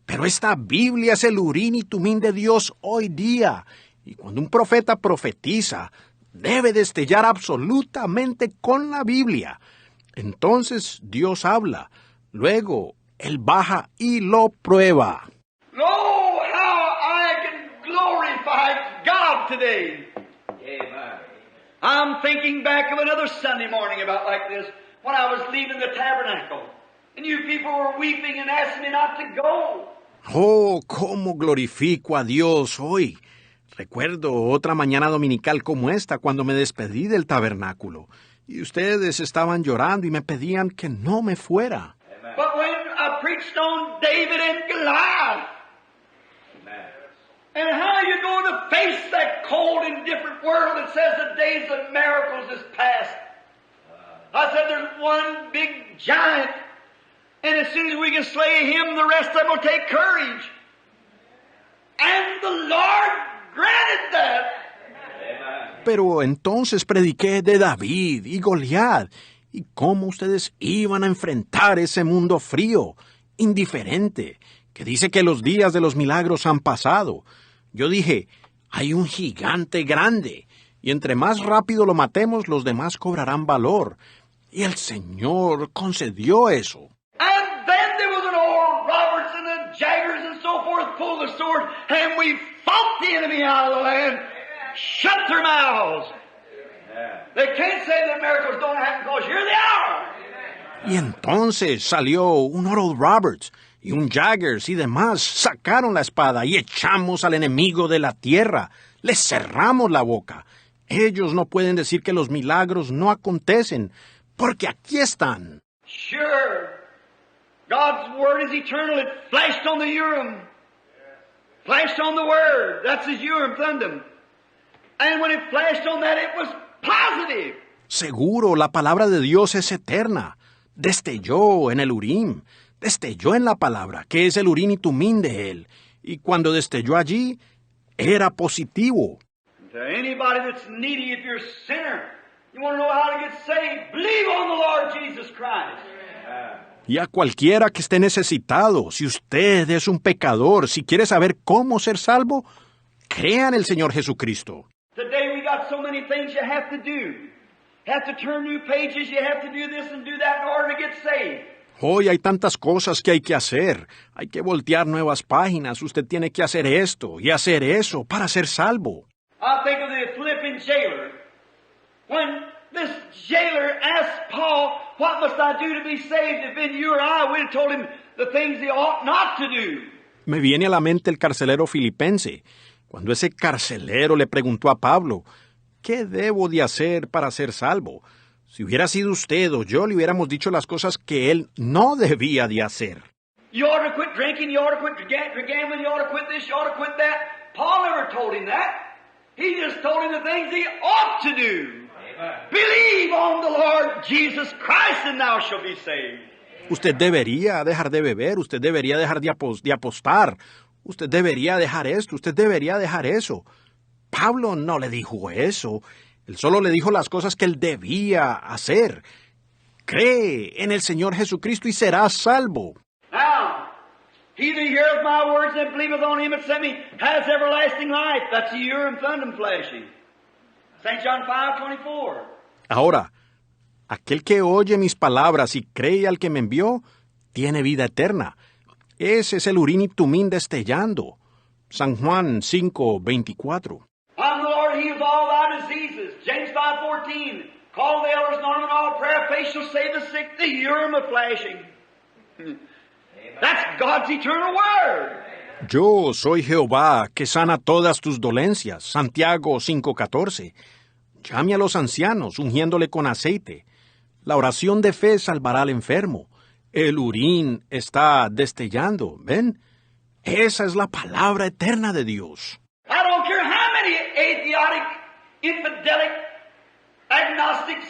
Pero esta Biblia es el Urim y Tumim de Dios hoy día. Y cuando un profeta profetiza, debe destellar absolutamente con la Biblia. Entonces Dios habla. Luego, Él baja y lo prueba. Oh, how I can glorify God today. Amen. I'm thinking back of another Sunday morning about like this, when I was leaving the tabernacle. And you people were weeping and asking me not to go. Oh, cómo glorifico a Dios hoy. Recuerdo otra mañana dominical como esta cuando me despedí del tabernáculo. Y ustedes estaban llorando y me pedían que no me fuera. But when I preached on David and Goliath, Amen. and how you're going to face that cold and different world that says the days of miracles is past. I said there's one big giant, and as soon as we can slay him, the rest of them will take courage. And the Lord granted that. Amen. Pero entonces prediqué de David y Goliat y cómo ustedes iban a enfrentar ese mundo frío, indiferente, que dice que los días de los milagros han pasado. Yo dije, hay un gigante grande, y entre más rápido lo matemos, los demás cobrarán valor. Y el Señor concedió eso. And then there was an old Roberts and the Jaggers and so forth pulled the sword, and we fought the enemy out of the land, shut their mouths. They can't say that miracles don't happen because here they are. Y entonces salió un Oral Roberts y un Jaggers y demás, sacaron la espada y echamos al enemigo de la tierra. Les cerramos la boca. Ellos no pueden decir que los milagros no acontecen, porque aquí están. Sure. God's Word is eternal. It flashed on the Urim. Flashed on the Word. That's his Urim Thummim. And when it flashed on that, it was positive. Seguro, la palabra de Dios es eterna. Destelló en el Urim. Destelló en la palabra, que es el Urim y Tumim de él. Y cuando destelló allí, era positivo. To anybody that's needy, if you're a sinner, you want to know how to get saved, believe on the Lord Jesus Christ. Y a cualquiera que esté necesitado, si usted es un pecador, si quiere saber cómo ser salvo, crea en el Señor Jesucristo. Today we got so many things you have to do. You have to turn new pages, you have to do this and do that in order to get saved. Hoy hay tantas cosas que hay que hacer. Hay que voltear nuevas páginas. Usted tiene que hacer esto y hacer eso para ser salvo. I think of the Philippian jailer. When this jailer asked Paul, what must I do to be saved? If been you or I, we'd have told him the things he ought not to do. Me viene a la mente el carcelero filipense. Cuando ese carcelero le preguntó a Pablo, ¿qué debo de hacer para ser salvo? Si hubiera sido usted o yo, le hubiéramos dicho las cosas que él no debía de hacer. You ought to quit drinking, you ought to quit gambling, you ought to quit this, you ought to quit that. Paul never told him that. He just told him the things he ought to do. Believe on the Lord Jesus Christ and thou shalt be saved. Usted debería dejar de beber, usted debería dejar de apostar, usted debería dejar esto, usted debería dejar eso. Pablo no le dijo eso. Él solo le dijo las cosas que él debía hacer. Cree en el Señor Jesucristo y serás salvo. Now, he that heareth my words and believeth on him that sent me has everlasting life. That's the Urim Thummim flashing. St. John 5:24. Ahora, aquel que oye mis palabras y cree al que me envió, tiene vida eterna. Ese es el Urim y Tumim destellando. San Juan 5:24. I'm the Lord, heals all thy diseases. James 5:14. Call the elders, anoint them in all prayer. Faith shall save the sick. The Urim of flashing. That's God's eternal word. Yo soy Jehová, que sana todas tus dolencias. Santiago 5:14. Llame a los ancianos, ungiéndole con aceite. La oración de fe salvará al enfermo. El Urim está destellando, ¿ven? Esa es la palabra eterna de Dios. I don't care how many atheistic, infidelic, agnostics,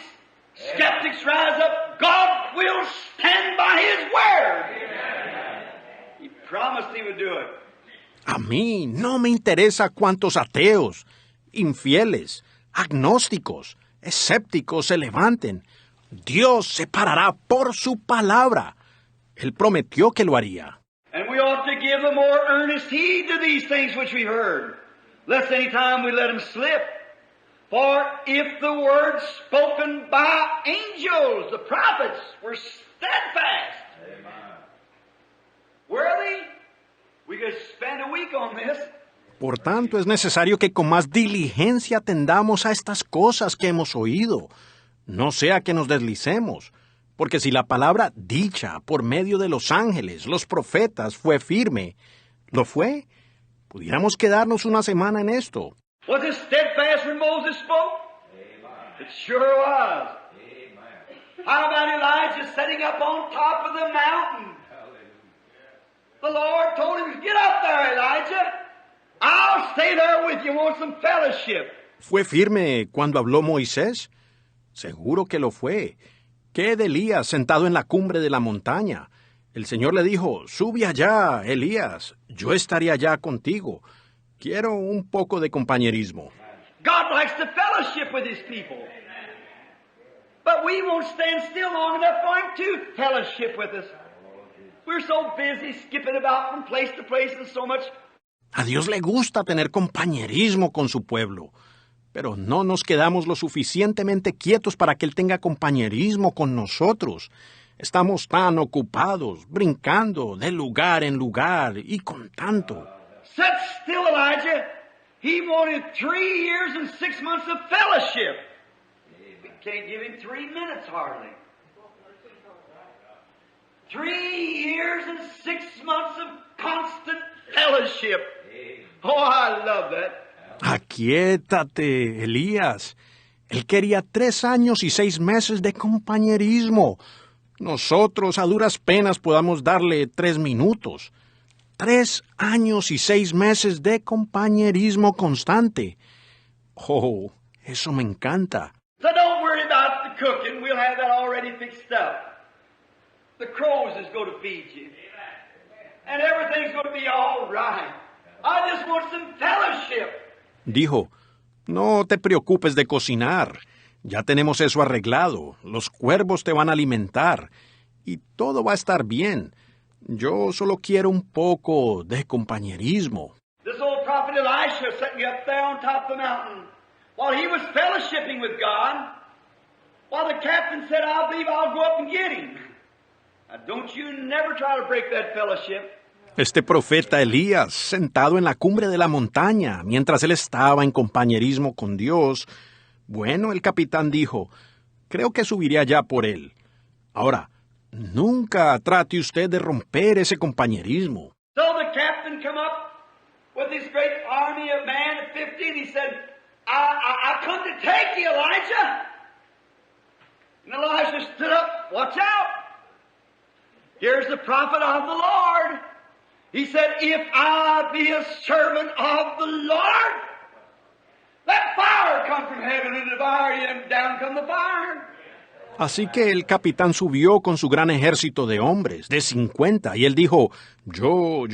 skeptics rise up, God will stand by His word. He promised He would do it. A mí no me interesa cuántos ateos, infieles, agnósticos, escépticos se levanten. Dios se parará por su palabra. Él prometió que lo haría. And we ought to give the more earnest heed to these things which we heard, lest any time we let them slip. For if the words spoken by angels, the prophets, were steadfast, worthy, we could spend a week on this. Por tanto, es necesario que con más diligencia atendamos a estas cosas que hemos oído, no sea que nos deslicemos, porque si la palabra dicha por medio de los ángeles, los profetas, fue firme, ¿lo fue? Pudiéramos quedarnos una semana en esto. Was it steadfast when Moses spoke? Amen. It sure was. Amen. How about Elijah sitting up on top of the mountain? Hallelujah. The Lord told him, get up there, Elijah. I'll stay there with you. Want some fellowship. ¿Fue firme cuando habló Moisés? Seguro que lo fue. ¿Qué de Elías sentado en la cumbre de la montaña? El Señor le dijo, sube allá, Elías, yo estaré allá contigo. Quiero un poco de compañerismo. God likes to fellowship with His people. But we won't stand still long enough for Him to fellowship with us. We're so busy skipping about from place to place and so much. A Dios le gusta tener compañerismo con su pueblo, pero no nos quedamos lo suficientemente quietos para que Él tenga compañerismo con nosotros. Estamos tan ocupados, brincando de lugar en lugar y con tanto. Sit still, Elijah. He wanted 3 years and 6 months of fellowship. We can't give him 3 minutes hardly. 3 years and 6 months of constant fellowship. Oh, I love that. Aquíétate, Elías. Él quería 3 años y 6 meses de compañerismo. Nosotros a duras penas podamos darle 3 minutos. 3 años y 6 meses de compañerismo constante. Oh, eso me encanta. So don't worry about the cooking. We'll have that already fixed up. The crows is going to feed you. And everything's going to be all right. I just want some fellowship. Dijo, no te preocupes de cocinar. Ya tenemos eso arreglado. Los cuervos te van a alimentar. Y todo va a estar bien. Yo solo quiero un poco de compañerismo. This old prophet Elisha sitting up there on top of the mountain while he was fellowshipping with God, while the captain said, I believe I'll go up and get him. Now don't you never try to break that fellowship. Este profeta Elías, sentado en la cumbre de la montaña, mientras él estaba en compañerismo con Dios, bueno, el capitán dijo, creo que subiré allá por él. Ahora, nunca trate usted de romper ese compañerismo. So the captain come up with his great army of men at 50, and he said, I come to take you, Elijah. And Elijah stood up, watch out. Here's the prophet of the Lord. He said, if I be a servant of the Lord, let fire come from heaven and devour you, and down come the fire. Así que el capitán subió con su gran ejército de hombres, de 50, y él dijo, yo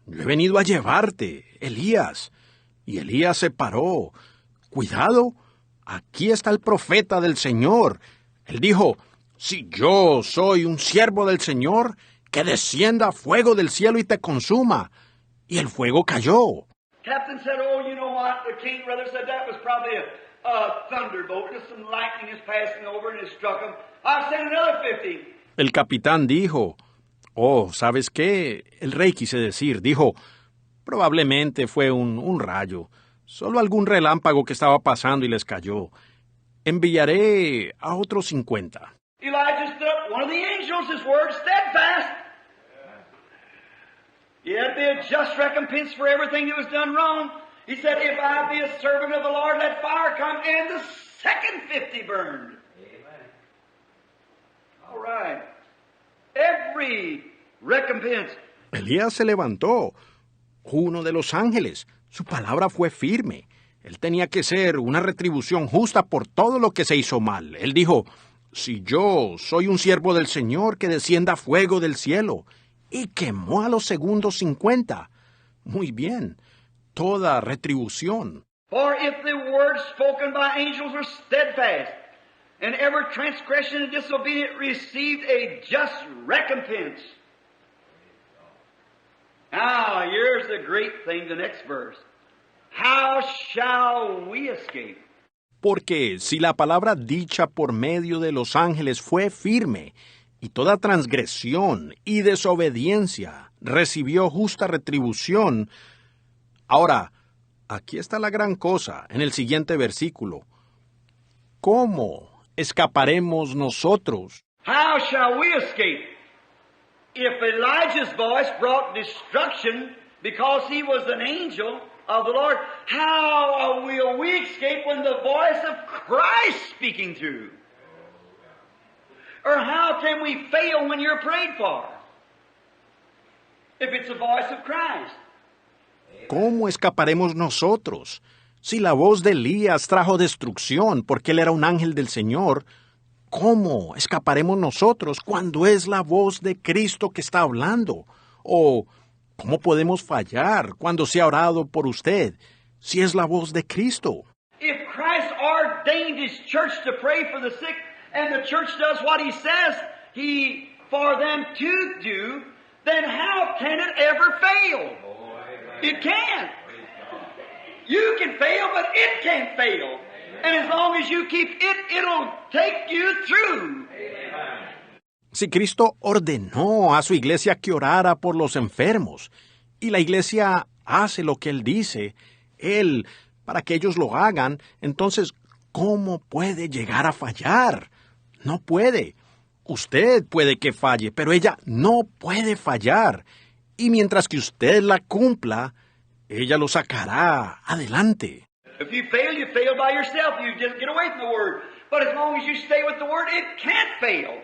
he venido a llevarte, Elías. Y Elías se paró. Cuidado, aquí está el profeta del Señor. Él dijo, si yo soy un siervo del Señor, que descienda fuego del cielo y te consuma. Y el fuego cayó. Captain said, oh, you know what? The king brother said that was probably a thunderbolt. Just some lightning is passing over and it struck him. I'll send another 50. El capitán dijo, oh, ¿sabes qué? El rey quise decir, dijo, probablemente fue un rayo. Solo algún relámpago que estaba pasando y les cayó. Enviaré a otros 50. Elijah stood up. One of the angels, his word steadfast. Yeah, it'd be a just recompense for everything that was done wrong. He said, if I be a servant of the Lord, let fire come, and the second 50 burned. Amen. All right. Every recompense. Elías se levantó. Uno de los ángeles. Su palabra fue firme. Él tenía que ser una retribución justa por todo lo que se hizo mal. Él dijo, si yo soy un siervo del Señor, que descienda fuego del cielo. Y quemó a los segundos 50. Muy bien, toda retribución. For if the words spoken by angels were steadfast, and every transgression and disobedience received a just recompense. Now, here's the great thing, the next verse. How shall we escape? Porque si la palabra dicha por medio de los ángeles fue firme, y toda transgresión y desobediencia recibió justa retribución, ahora, aquí está la gran cosa, en el siguiente versículo. ¿Cómo escaparemos nosotros? How shall we escape? If Elijah's voice brought destruction because he was an angel of the Lord, how will we escape when the voice of Christ speaking through? Or how can we fail when you're prayed for? If it's the voice of Christ. ¿Cómo escaparemos nosotros? Si la voz de Elías trajo destrucción porque él era un ángel del Señor, ¿cómo escaparemos nosotros cuando es la voz de Cristo que está hablando? ¿O cómo podemos fallar cuando se ha orado por usted si es la voz de Cristo? If Christ ordained His church to pray for the sick, and the church does what He says for them to do, then how can it ever fail? It can't. You can fail, but it can't fail. And as long as you keep it, it'll take you through. Si Cristo ordenó a su iglesia que orara por los enfermos, y la iglesia hace lo que Él dice, Él, para que ellos lo hagan, entonces, ¿cómo puede llegar a fallar? No puede. Usted puede que falle, pero ella no puede fallar. Y mientras que usted la cumpla, ella lo sacará adelante. If you fail by yourself. You just get away from the Word. But as long as you stay with the Word, it can't fail.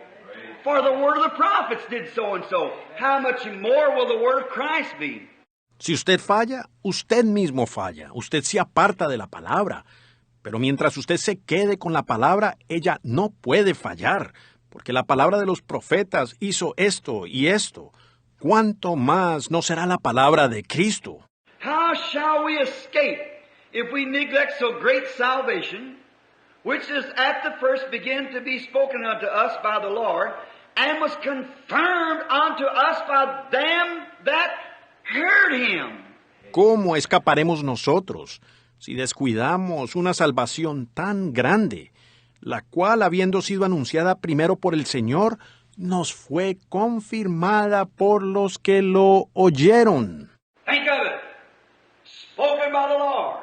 For the Word of the prophets did so and so. How much more will the Word of Christ be? Si usted falla, usted mismo falla. Usted se aparta de la palabra. Pero mientras usted se quede con la palabra, ella no puede fallar. Porque la palabra de los profetas hizo esto y esto. ¿Cuánto más no será la palabra de Cristo? How shall we escape if we neglect so great salvation, which is at the first began to be spoken unto us by the Lord, and was confirmed unto us by them that heard Him? ¿Cómo escaparemos nosotros si descuidamos una salvación tan grande, la cual, habiendo sido anunciada primero por el Señor, nos fue confirmada por los que lo oyeron? Think of it. Spoken by the Lord.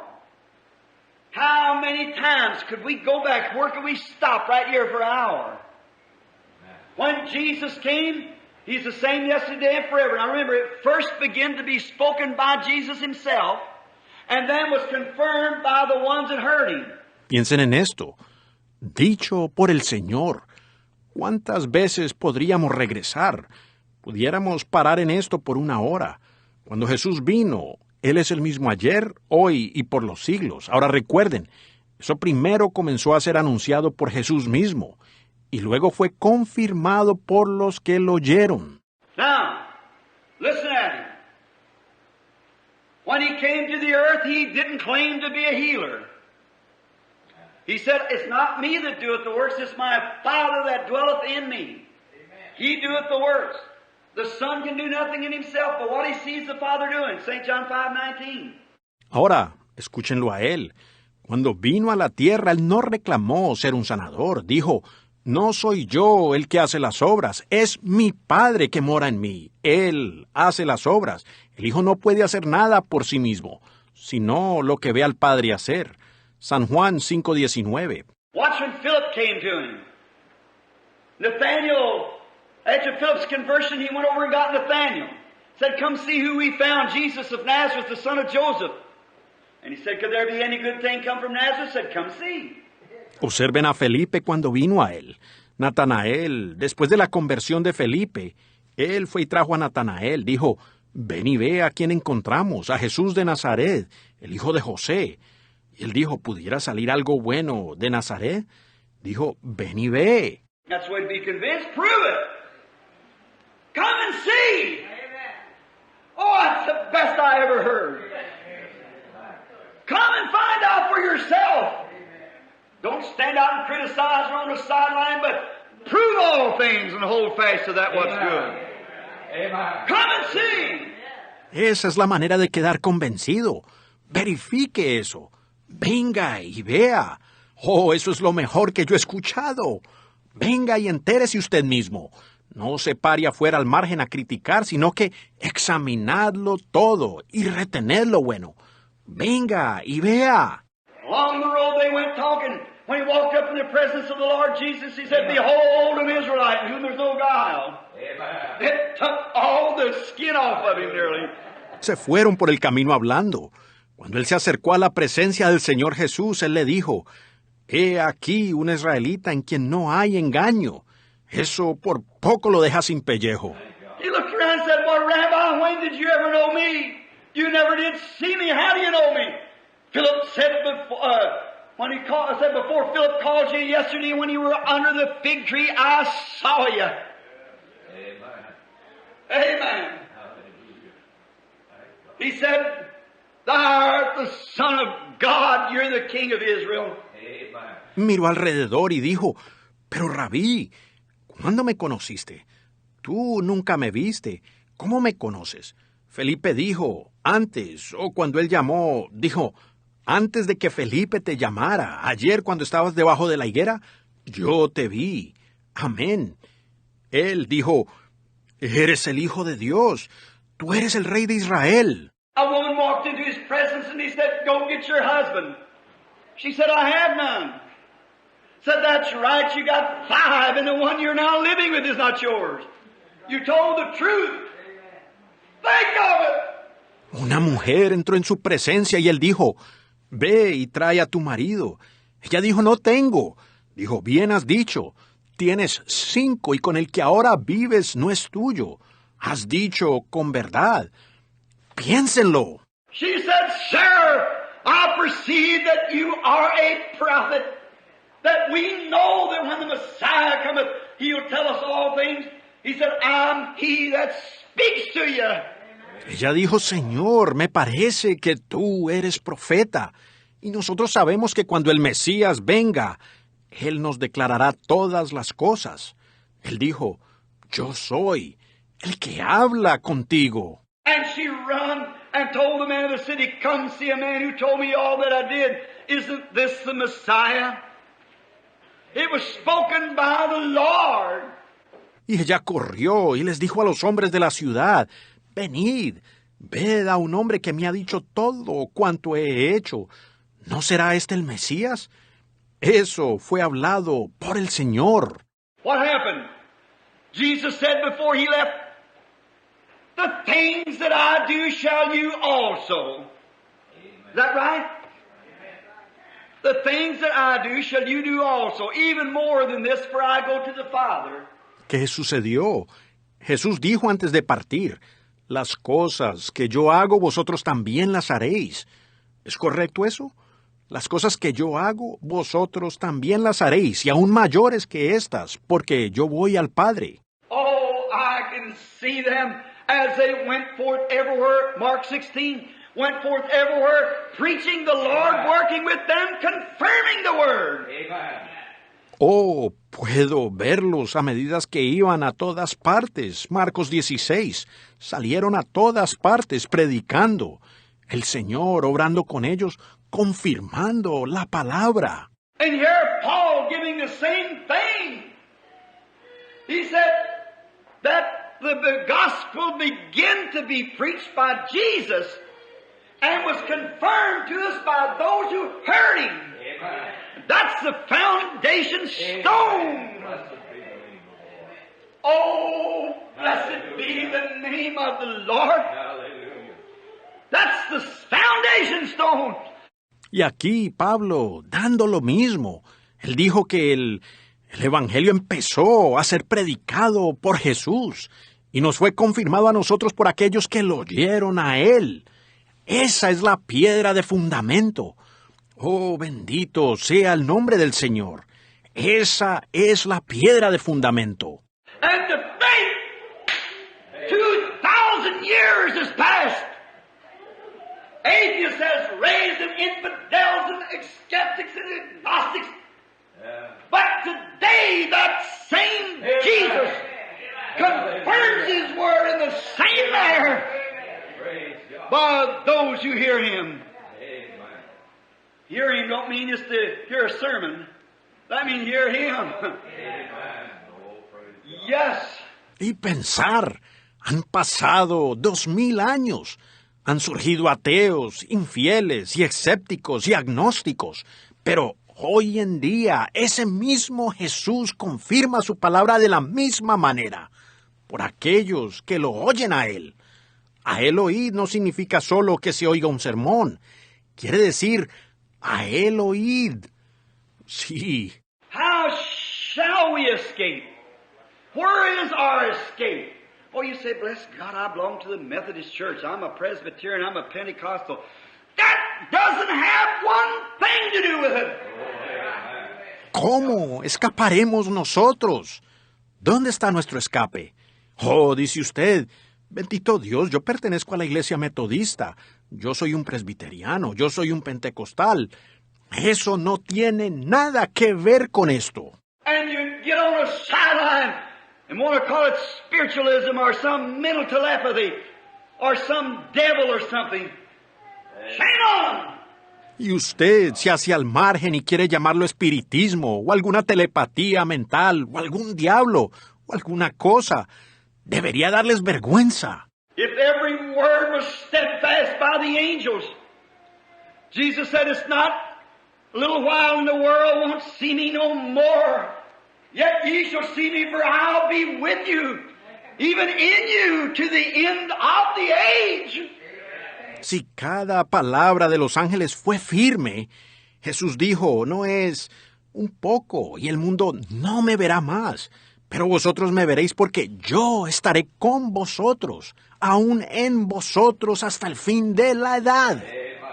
How many times could we go back? Where could we stop right here for an hour? When Jesus came, He's the same yesterday and forever. Now remember, it first began to be spoken by Jesus Himself, and then was confirmed by the ones that heard Him. Piensen en esto. Dicho por el Señor. ¿Cuántas veces podríamos regresar? Pudiéramos parar en esto por una hora. Cuando Jesús vino, Él es el mismo ayer, hoy y por los siglos. Ahora recuerden, eso primero comenzó a ser anunciado por Jesús mismo, y luego fue confirmado por los que lo oyeron. Now, listen at Him. When He came to the earth, He didn't claim to be a healer. He said, it's not me that doeth the works, it's my Father that dwelleth in me. He doeth the works. The Son can do nothing in Himself, but what He sees the Father doing. St. John 5:19. Ahora, escúchenlo a Él. Cuando vino a la tierra, Él no reclamó ser un sanador. Dijo, no soy yo el que hace las obras, es mi Padre que mora en mí. Él hace las obras. El Hijo no puede hacer nada por sí mismo, sino lo que ve al Padre hacer. San Juan 5:19. Watch when Philip came to him. Nathanael, after Philip's conversion, he went over and got Nathanael. Said, come see who we found, Jesus of Nazareth, the son of Joseph. And he said, could there be any good thing come from Nazareth? Said, come see. Observen a Felipe cuando vino a él. Natanael, después de la conversión de Felipe, él fue y trajo a Natanael. Dijo, ven y ve a quién encontramos, a Jesús de Nazaret, el hijo de José. Y él dijo, ¿pudiera salir algo bueno de Nazaret? Dijo, ven y ve. That's the way to be convinced. Prove it. Come and see. Oh, that's the best I ever heard. criticize her on the sideline, but prove all things and hold fast to that what's good. Amen. Come and see. Esa es la manera de quedar convencido. Verifique eso. Venga y vea. Oh, eso es lo mejor que yo he escuchado. Venga y entérese usted mismo. No se pare afuera al margen a criticar, sino que examinadlo todo y retened lo bueno. Venga y vea. Along the road they went talking. When he walked up in the presence of the Lord Jesus, he said, Behold an Israelite in whom there's no guile. Amen. It took all the skin off of him nearly. Se fueron por el camino hablando. Cuando él se acercó a la presencia del Señor Jesús, él le dijo, He aquí un israelita en quien no hay engaño. Eso por poco lo deja sin pellejo. He looked around and said, Well, Rabbi, when did you ever know me? You never did see me. How do you know me? Philip said before Philip called you yesterday when you were under the fig tree, I saw you. Amen. Amen. He said, Thou art the Son of God. You're the King of Israel. Amen. Miró alrededor y dijo, Pero Rabí, ¿cuándo me conociste? Tú nunca me viste. ¿Cómo me conoces? Felipe dijo, antes, o cuando él llamó, dijo, antes de que Felipe te llamara, ayer cuando estabas debajo de la higuera, yo te vi. Amén. Él dijo, eres el Hijo de Dios. Tú eres el Rey de Israel. A woman walked into his presence and he said, Go get your husband. She said, I have none. Said, That's right, you got 5 and the one you're now living with is not yours. You told the truth. Think of it. Una mujer entró en su presencia y él dijo, ve y trae a tu marido. Ella dijo, no tengo. Dijo, bien has dicho, tienes 5 y con el que ahora vives no es tuyo. Has dicho con verdad. Piénsenlo. She said, Sir, I perceive that you are a prophet, that we know that when the Messiah cometh, he'll tell us all things. He said, I'm he that speaks to you. Ella dijo, Señor, me parece que tú eres profeta, y nosotros sabemos que cuando el Mesías venga, Él nos declarará todas las cosas. Él dijo, yo soy el que habla contigo. And she run and told the man of the city, Come see a man who told me all that I did. Isn't this the Messiah? It was spoken by the Lord. Y ella corrió y les dijo a los hombres de la ciudad, venid, ved a un hombre que me ha dicho todo cuanto he hecho. ¿No será este el Mesías? Eso fue hablado por el Señor. What happened? Jesus said before he left, The things that I do shall you also. Is that right? The things that I do shall you do also, even more than this, for I go to the Father. ¿Qué sucedió? Jesús dijo antes de partir, las cosas que yo hago vosotros también las haréis. ¿Es correcto eso? Las cosas que yo hago vosotros también las haréis, y aún mayores que estas, porque yo voy al Padre. Oh, I can see them as they went forth everywhere, Mark 16, went forth everywhere, preaching the Lord, working with them, confirming the Word. Amen. Oh, puedo verlos a medida que iban a todas partes. Marcos 16. Salieron a todas partes predicando. El Señor obrando con ellos, confirmando la palabra. And here Paul giving the same thing. He said that the gospel began to be preached by Jesus and was confirmed to us by those who heard him. Amen. That's the foundation stone. Oh, blessed be the name of the Lord. Hallelujah. That's the foundation stone. Y aquí Pablo, dando lo mismo. Él dijo que el Evangelio empezó a ser predicado por Jesús y nos fue confirmado a nosotros por aquellos que lo oyeron a Él. Esa es la piedra de fundamento. Oh, bendito sea el nombre del Señor. Esa es la piedra de fundamento. And to think 2,000 years has passed. Atheists has raised them, infidels and skeptics and agnostics. But today that same Jesus confirms His word in the same manner Praise God. by those who hear Him. Amen. Hear Him don't mean just to hear a sermon. That means hear Him. Amen. Oh, praise God. Yes. Y pensar, han pasado 2000 años. Han surgido ateos, infieles y escépticos y agnósticos. Pero hoy en día ese mismo Jesús confirma su palabra de la misma manera. Por aquellos que lo oyen a Él. A Él oír no significa solo que se oiga un sermón. Quiere decir, a Él oíd. Sí. How shall we escape? Where is our escape? Oh, you say, bless God, I belong to the Methodist Church. I'm a Presbyterian. I'm a Pentecostal. That doesn't have one thing to do with it. ¿Cómo escaparemos nosotros? ¿Dónde está nuestro escape? Oh, dice usted, bendito Dios, yo pertenezco a la iglesia metodista. Yo soy un presbiteriano, yo soy un pentecostal. Eso no tiene nada que ver con esto. And you get on a sideline and want to call it spiritualism or some mental telepathy or some devil or something. Shame on! Y usted se hace al margen y quiere llamarlo espiritismo o alguna telepatía mental o algún diablo o alguna cosa. Debería darles vergüenza. If every word was steadfast by the angels, Jesus said, it's not a little while and the world won't see me no more. Yet ye shall see me, for I'll be with you, even in you, to the end of the age. Si cada palabra de los ángeles fue firme, Jesús dijo, no es un poco y el mundo no me verá más, pero vosotros me veréis porque yo estaré con vosotros, aún en vosotros hasta el fin de la edad.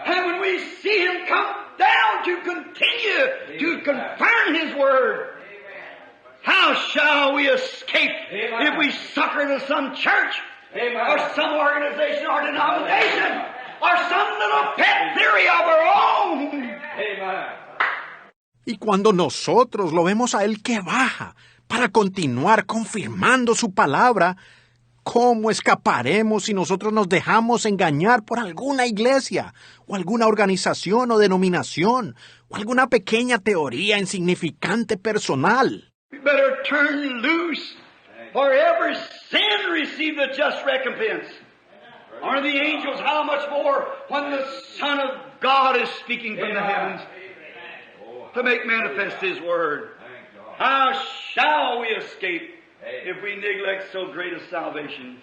And when we see Him come down to continue to confirm His word, how shall we escape if we sucker to some church or some organization or denomination or some little pet theory of our own? Amen. Y cuando nosotros lo vemos a Él que baja para continuar confirmando su palabra, ¿cómo escaparemos si nosotros nos dejamos engañar por alguna iglesia o alguna organización o denominación o alguna pequeña teoría insignificante personal? We better turn loose, for every sin receive the just recompense. Honor the angels, how much more when the Son of God is speaking from the heavens to make manifest His word. How shall we escape if we neglect so great a salvation?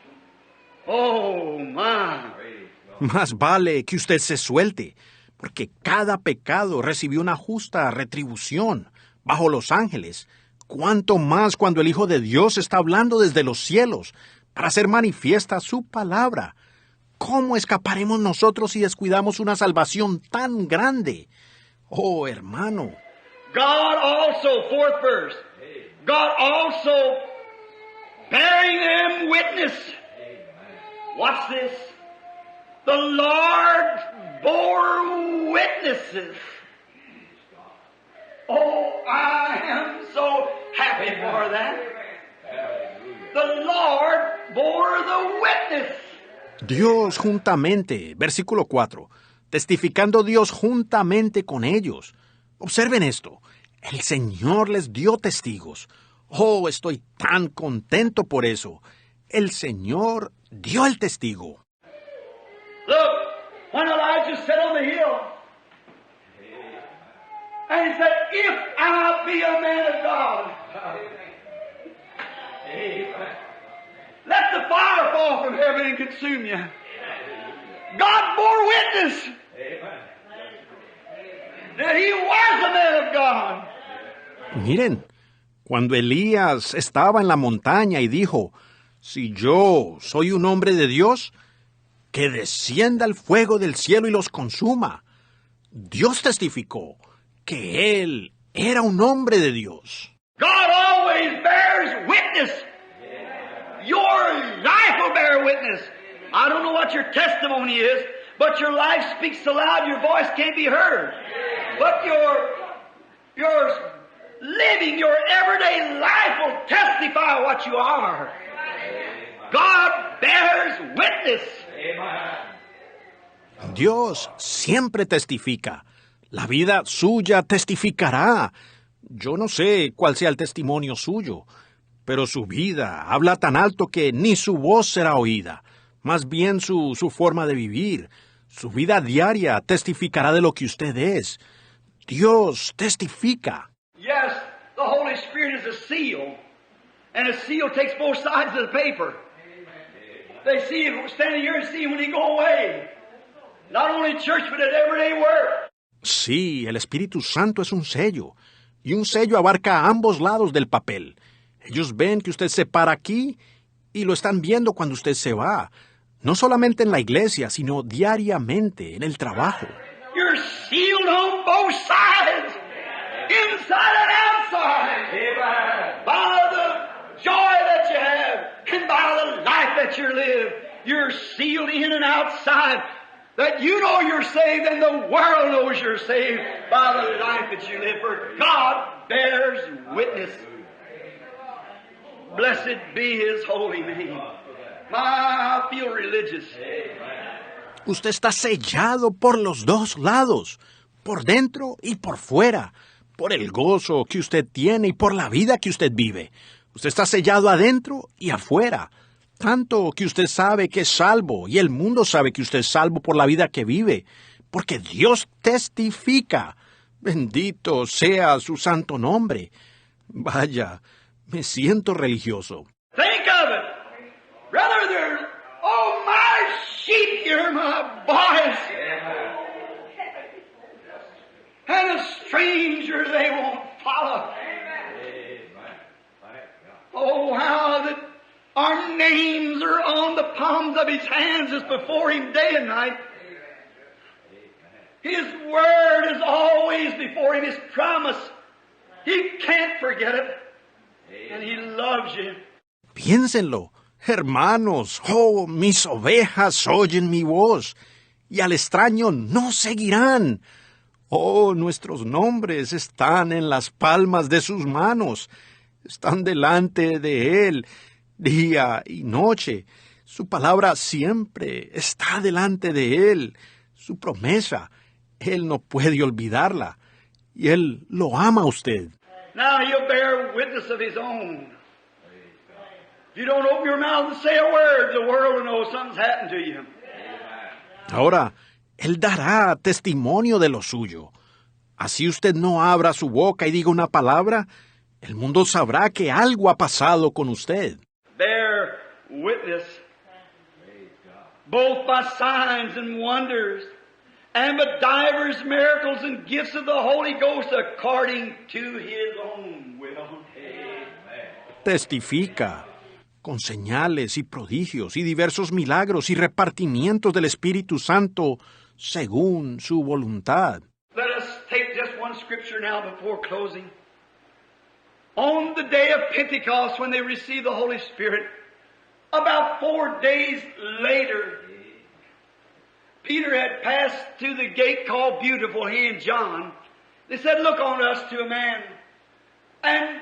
Oh, my. Más vale que usted se suelte, porque cada pecado recibió una justa retribución bajo los ángeles. Cuánto más cuando el Hijo de Dios está hablando desde los cielos para hacer manifiesta su palabra. ¿Cómo escaparemos nosotros si descuidamos una salvación tan grande? Oh, hermano. God also, fourth verse, God also bearing them witness. What's this? The Lord bore witnesses. Oh, I am so happy for that. The Lord bore the witness. Dios juntamente, versículo 4, testificando Dios juntamente con ellos. Observen esto, el Señor les dio testigos. Oh, estoy tan contento por eso. El Señor dio el testigo. Look, when Elijah sat on the hill, and he said, if I be a man of God, let the fire fall from heaven and consume you. God bore witness that he was a man of God. Miren, cuando Elías estaba en la montaña y dijo, si yo soy un hombre de Dios, que descienda el fuego del cielo y los consuma. Dios testificó que él era un hombre de Dios. God always bears witness. Your life will bear witness. I don't know what your testimony is, but your life speaks so loud your voice can't be heard. But your living your everyday life will testify what you are. God bears witness. Dios siempre testifica. La vida suya testificará. Yo no sé cuál sea el testimonio suyo, pero su vida habla tan alto que ni su voz será oída. Más bien su forma de vivir, su vida diaria testificará de lo que usted es. Dios testifica. Yes, the Holy Spirit is a seal, and a seal takes both sides of the paper. They see him standing here and see him when he go away. Not only church, but at everyday work. Sí, el Espíritu Santo es un sello, y un sello abarca ambos lados del papel. Ellos ven que usted se para aquí y lo están viendo cuando usted se va. No solamente en la iglesia, sino diariamente, en el trabajo. You're sealed on both sides, inside and outside, by the joy that you have and by the life that you live. You're sealed in and outside, that you know you're saved and the world knows you're saved by the life that you live. For God bears witness. Blessed be His holy name. I feel religious. Usted está sellado por los dos lados, por dentro y por fuera, por el gozo que usted tiene y por la vida que usted vive. Usted está sellado adentro y afuera, tanto que usted sabe que es salvo y el mundo sabe que usted es salvo por la vida que vive, porque Dios testifica. Bendito sea su santo nombre. Vaya, me siento religioso. Think of it. Brother, there's, oh, my sheep hear my voice. And a stranger they won't follow. Oh, how that our names are on the palms of His hands is before Him day and night. His word is always before Him, His promise. He can't forget it. And He loves you. Piénsenlo, hermanos, oh, mis ovejas oyen mi voz, y al extraño no seguirán. Oh, nuestros nombres están en las palmas de sus manos, están delante de Él, día y noche. Su palabra siempre está delante de Él, su promesa, Él no puede olvidarla, y Él lo ama a usted. Now He'll bear witness of His own. If you don't open your mouth and say a word, the world will know something's happened to you. Ahora, Él dará testimonio de lo suyo. Así usted no abra su boca y diga una palabra, el mundo sabrá que algo ha pasado con usted. Bear witness, both by signs and wonders, and by divers miracles and gifts of the Holy Ghost according to His own will. Testifica con señales y prodigios y diversos milagros y repartimientos del Espíritu Santo según su voluntad. Let us take just one scripture now before closing. On the day of Pentecost, when they received the Holy Spirit, about 4 days later, Peter had passed through the gate called Beautiful, he and John. They said, look on us to a man. And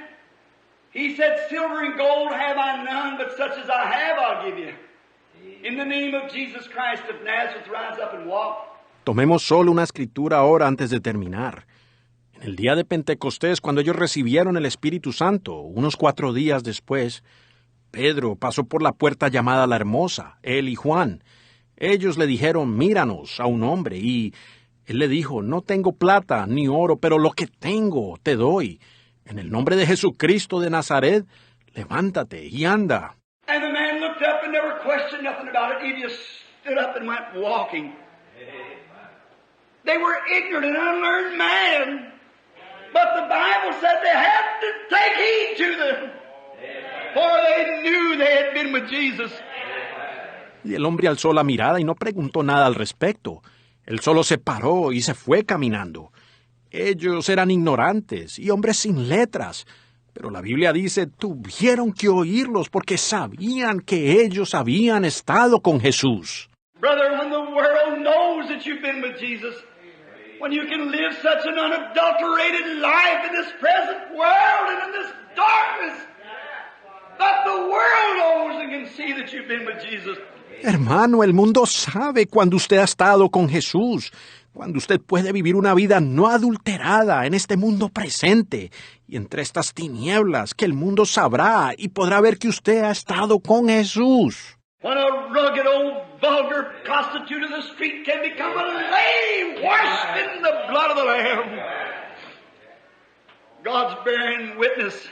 he said, silver and gold have I none, but such as I have I'll give you. In the name of Jesus Christ of Nazareth, rise up and walk. Tomemos solo una escritura ahora antes de terminar. En el día de Pentecostés, cuando ellos recibieron el Espíritu Santo, unos 4 días después, Pedro pasó por la puerta llamada la Hermosa, él y Juan. Ellos le dijeron, míranos a un hombre, y él le dijo, no tengo plata ni oro, pero lo que tengo te doy. En el nombre de Jesucristo de Nazaret, levántate y anda. And the man looked up and never questioned nothing about it. He just stood up and went walking. They were ignorant and unlearned man. But the Bible said they had to take heed to them. For they knew they had been with Jesus. Y el hombre alzó la mirada y no preguntó nada al respecto. Él solo se paró y se fue caminando. Ellos eran ignorantes y hombres sin letras, pero la Biblia dice, tuvieron que oírlos porque sabían que ellos habían estado con Jesús. Brother, when the world knows that you've been with Jesus, when you can live such an unadulterated life in this present world and in this darkness that the world knows and can see that you've been with Jesus. Hermano, el mundo sabe cuando usted ha estado con Jesús, cuando usted puede vivir una vida no adulterada en este mundo presente y entre estas tinieblas que el mundo sabrá y podrá ver que usted ha estado con Jesús. When a rugged old vulgar prostitute of the street can become a lady washed in the blood of the Lamb. God's bearing witness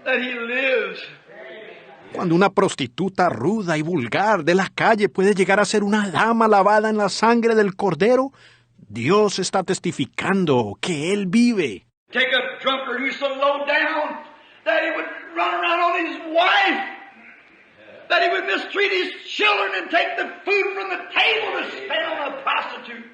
that He lives. Cuando una prostituta ruda y vulgar de la calle puede llegar a ser una dama lavada en la sangre del Cordero, Dios está testificando que Él vive. Take a drunkard who's so low down that he would run around on his wife, that he would mistreat his children and take the food from the table to spend on a prostitute.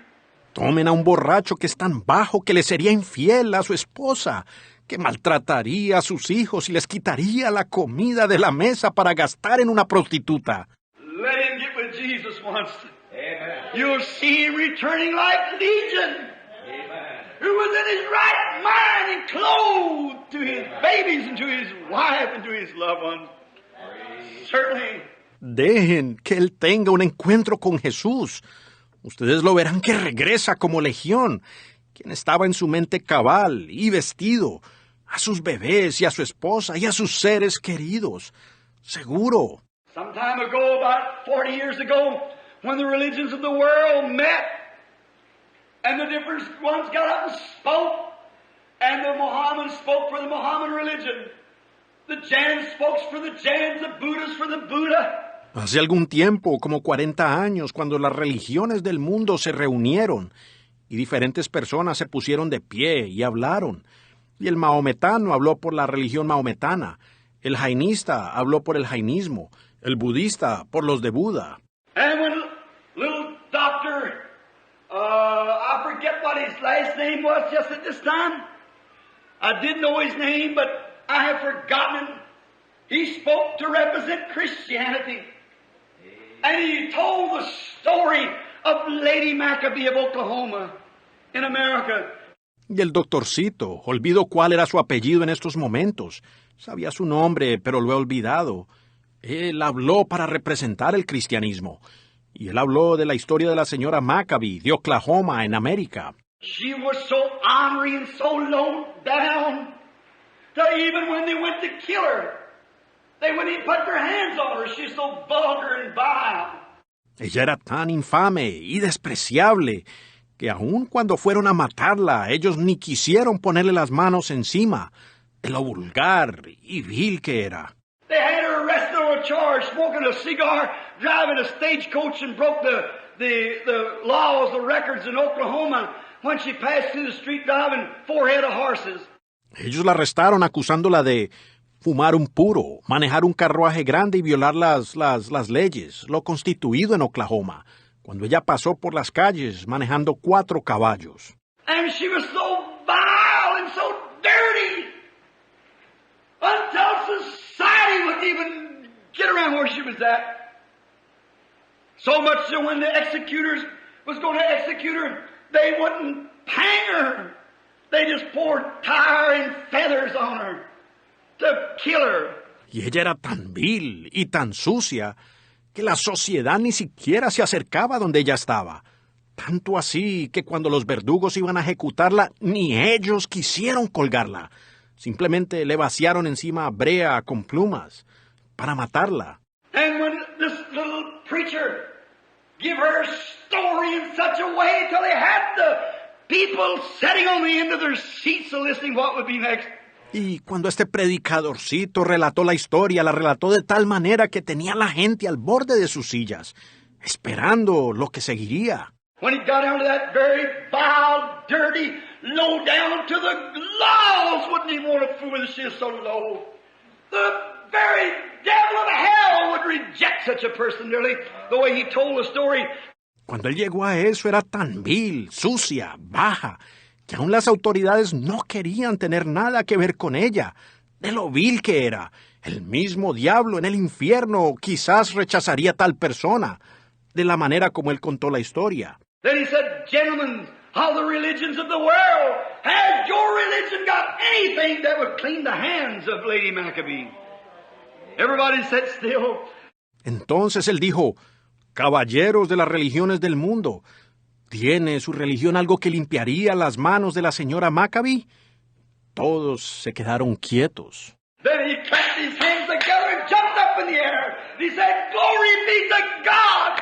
Tomen a un borracho que es tan bajo que le sería infiel a su esposa, que maltrataría a sus hijos y les quitaría la comida de la mesa para gastar en una prostituta. Let him get with Jesus once. Amen. You'll see him returning like Legion, Amen. who was in his right mind and clothed to his babies and to his wife and to his loved ones. Certainly. Dejen que Él tenga un encuentro con Jesús. Ustedes lo verán que regresa como legión, quien estaba en su mente cabal y vestido, a sus bebés y a su esposa y a sus seres queridos. Seguro. Some time ago, about 40 years ago, when the religions of the world met, and the different ones got up and spoke, and the Mohammedans spoke for the Mohammedan religion, the Jains spoke for the Jains, the Buddhists for the Buddha. Hace algún tiempo, como 40 años, cuando las religiones del mundo se reunieron y diferentes personas se pusieron de pie y hablaron, y el mahometano habló por la religión mahometana, el jainista habló por el jainismo, el budista por los de Buda. And when little doctor, I forget what his last name was just at this time. I did know his name, but I have forgotten him. He spoke to represent Christianity. And he told the story of Lady Maccabee of Oklahoma in America. Y el doctorcito, olvido cuál era su apellido en estos momentos. Sabía su nombre, pero lo he olvidado. Él habló para representar el cristianismo. Y él habló de la historia de la señora Maccabee de Oklahoma en América. She was so ornery and so low down that even when they went to kill her, they wouldn't even put their hands on her. She's so vulgar and vile. Ella era tan infame y despreciable que aun cuando fueron a matarla, ellos ni quisieron ponerle las manos encima de lo vulgar y vil que era. They had her arrested on a charge, smoking a cigar, driving a stagecoach, and broke the laws, the records in Oklahoma when she passed through the street driving 4 head of horses. Ellos la arrestaron acusándola de fumar un puro, manejar un carruaje grande y violar las leyes, lo constituido en Oklahoma, cuando ella pasó por las calles manejando 4 caballos. And she was so vile and so dirty until society wouldn't even get around where she was at. So much so when the executors was going to execute her, they wouldn't hang her. They just poured tar and feathers on her to kill her. Y ella era tan vil y tan sucia que la sociedad ni siquiera se acercaba donde ella estaba. Tanto así que cuando los verdugos iban a ejecutarla, ni ellos quisieron colgarla. Simplemente le vaciaron encima brea con plumas para matarla. And when this little preacher give her story in such a way till they had the people sitting on the end of their seats listening what would be next. Y cuando este predicadorcito relató la historia, la relató de tal manera que tenía a la gente al borde de sus sillas, esperando lo que seguiría. When he got down to that very vile, dirty, low down to the laws, wouldn't even want to fool with she is so low. The very devil of hell would reject such a person, nearly, the way he told the story. Cuando él llegó a eso era tan vil, sucia, baja, que aún las autoridades no querían tener nada que ver con ella, de lo vil que era. El mismo diablo en el infierno quizás rechazaría a tal persona, de la manera como él contó la historia. Then he said, gentlemen, of the religions of the world. Has your religion got anything that would clean the hands of Lady Maccabee? Everybody sat still. Entonces él dijo, caballeros de las religiones del mundo, ¿tiene su religión algo que limpiaría las manos de la señora Maccabee? Todos se quedaron quietos. Then he clapped his hands together and jumped up in the air. He said, "Glory be to God!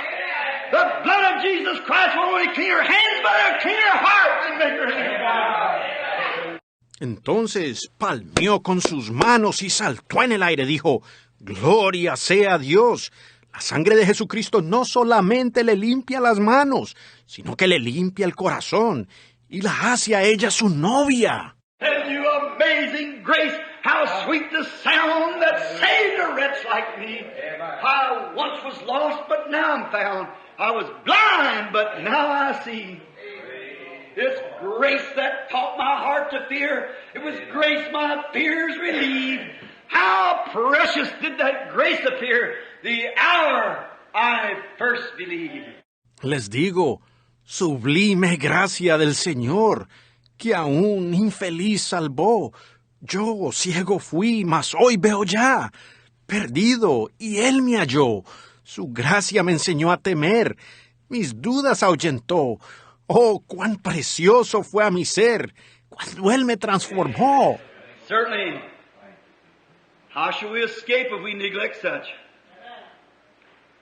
The blood of Jesus Christ will only clean her hands, but it'll clean her heart and make her hands." Entonces palmeó con sus manos y saltó en el aire. Dijo, gloria sea a Dios. La sangre de Jesucristo no solamente le limpia las manos, sino que le limpia el corazón y la hace a ella su novia. And you amazing grace, how sweet the sound that saved a wretch like me. I once was lost, but now I'm found. I was blind, but now I see. It's grace that taught my heart to fear. It was grace my fears relieved. How precious did that grace appear the hour I first believed. Les digo, sublime gracia del Señor, que a un infeliz salvó. Yo ciego fui, mas hoy veo ya. Perdido, y Él me halló. Su gracia me enseñó a temer. Mis dudas ahuyentó. Oh, cuán precioso fue a mi ser, cuando Él me transformó. Certainly. How shall we escape if we neglect such?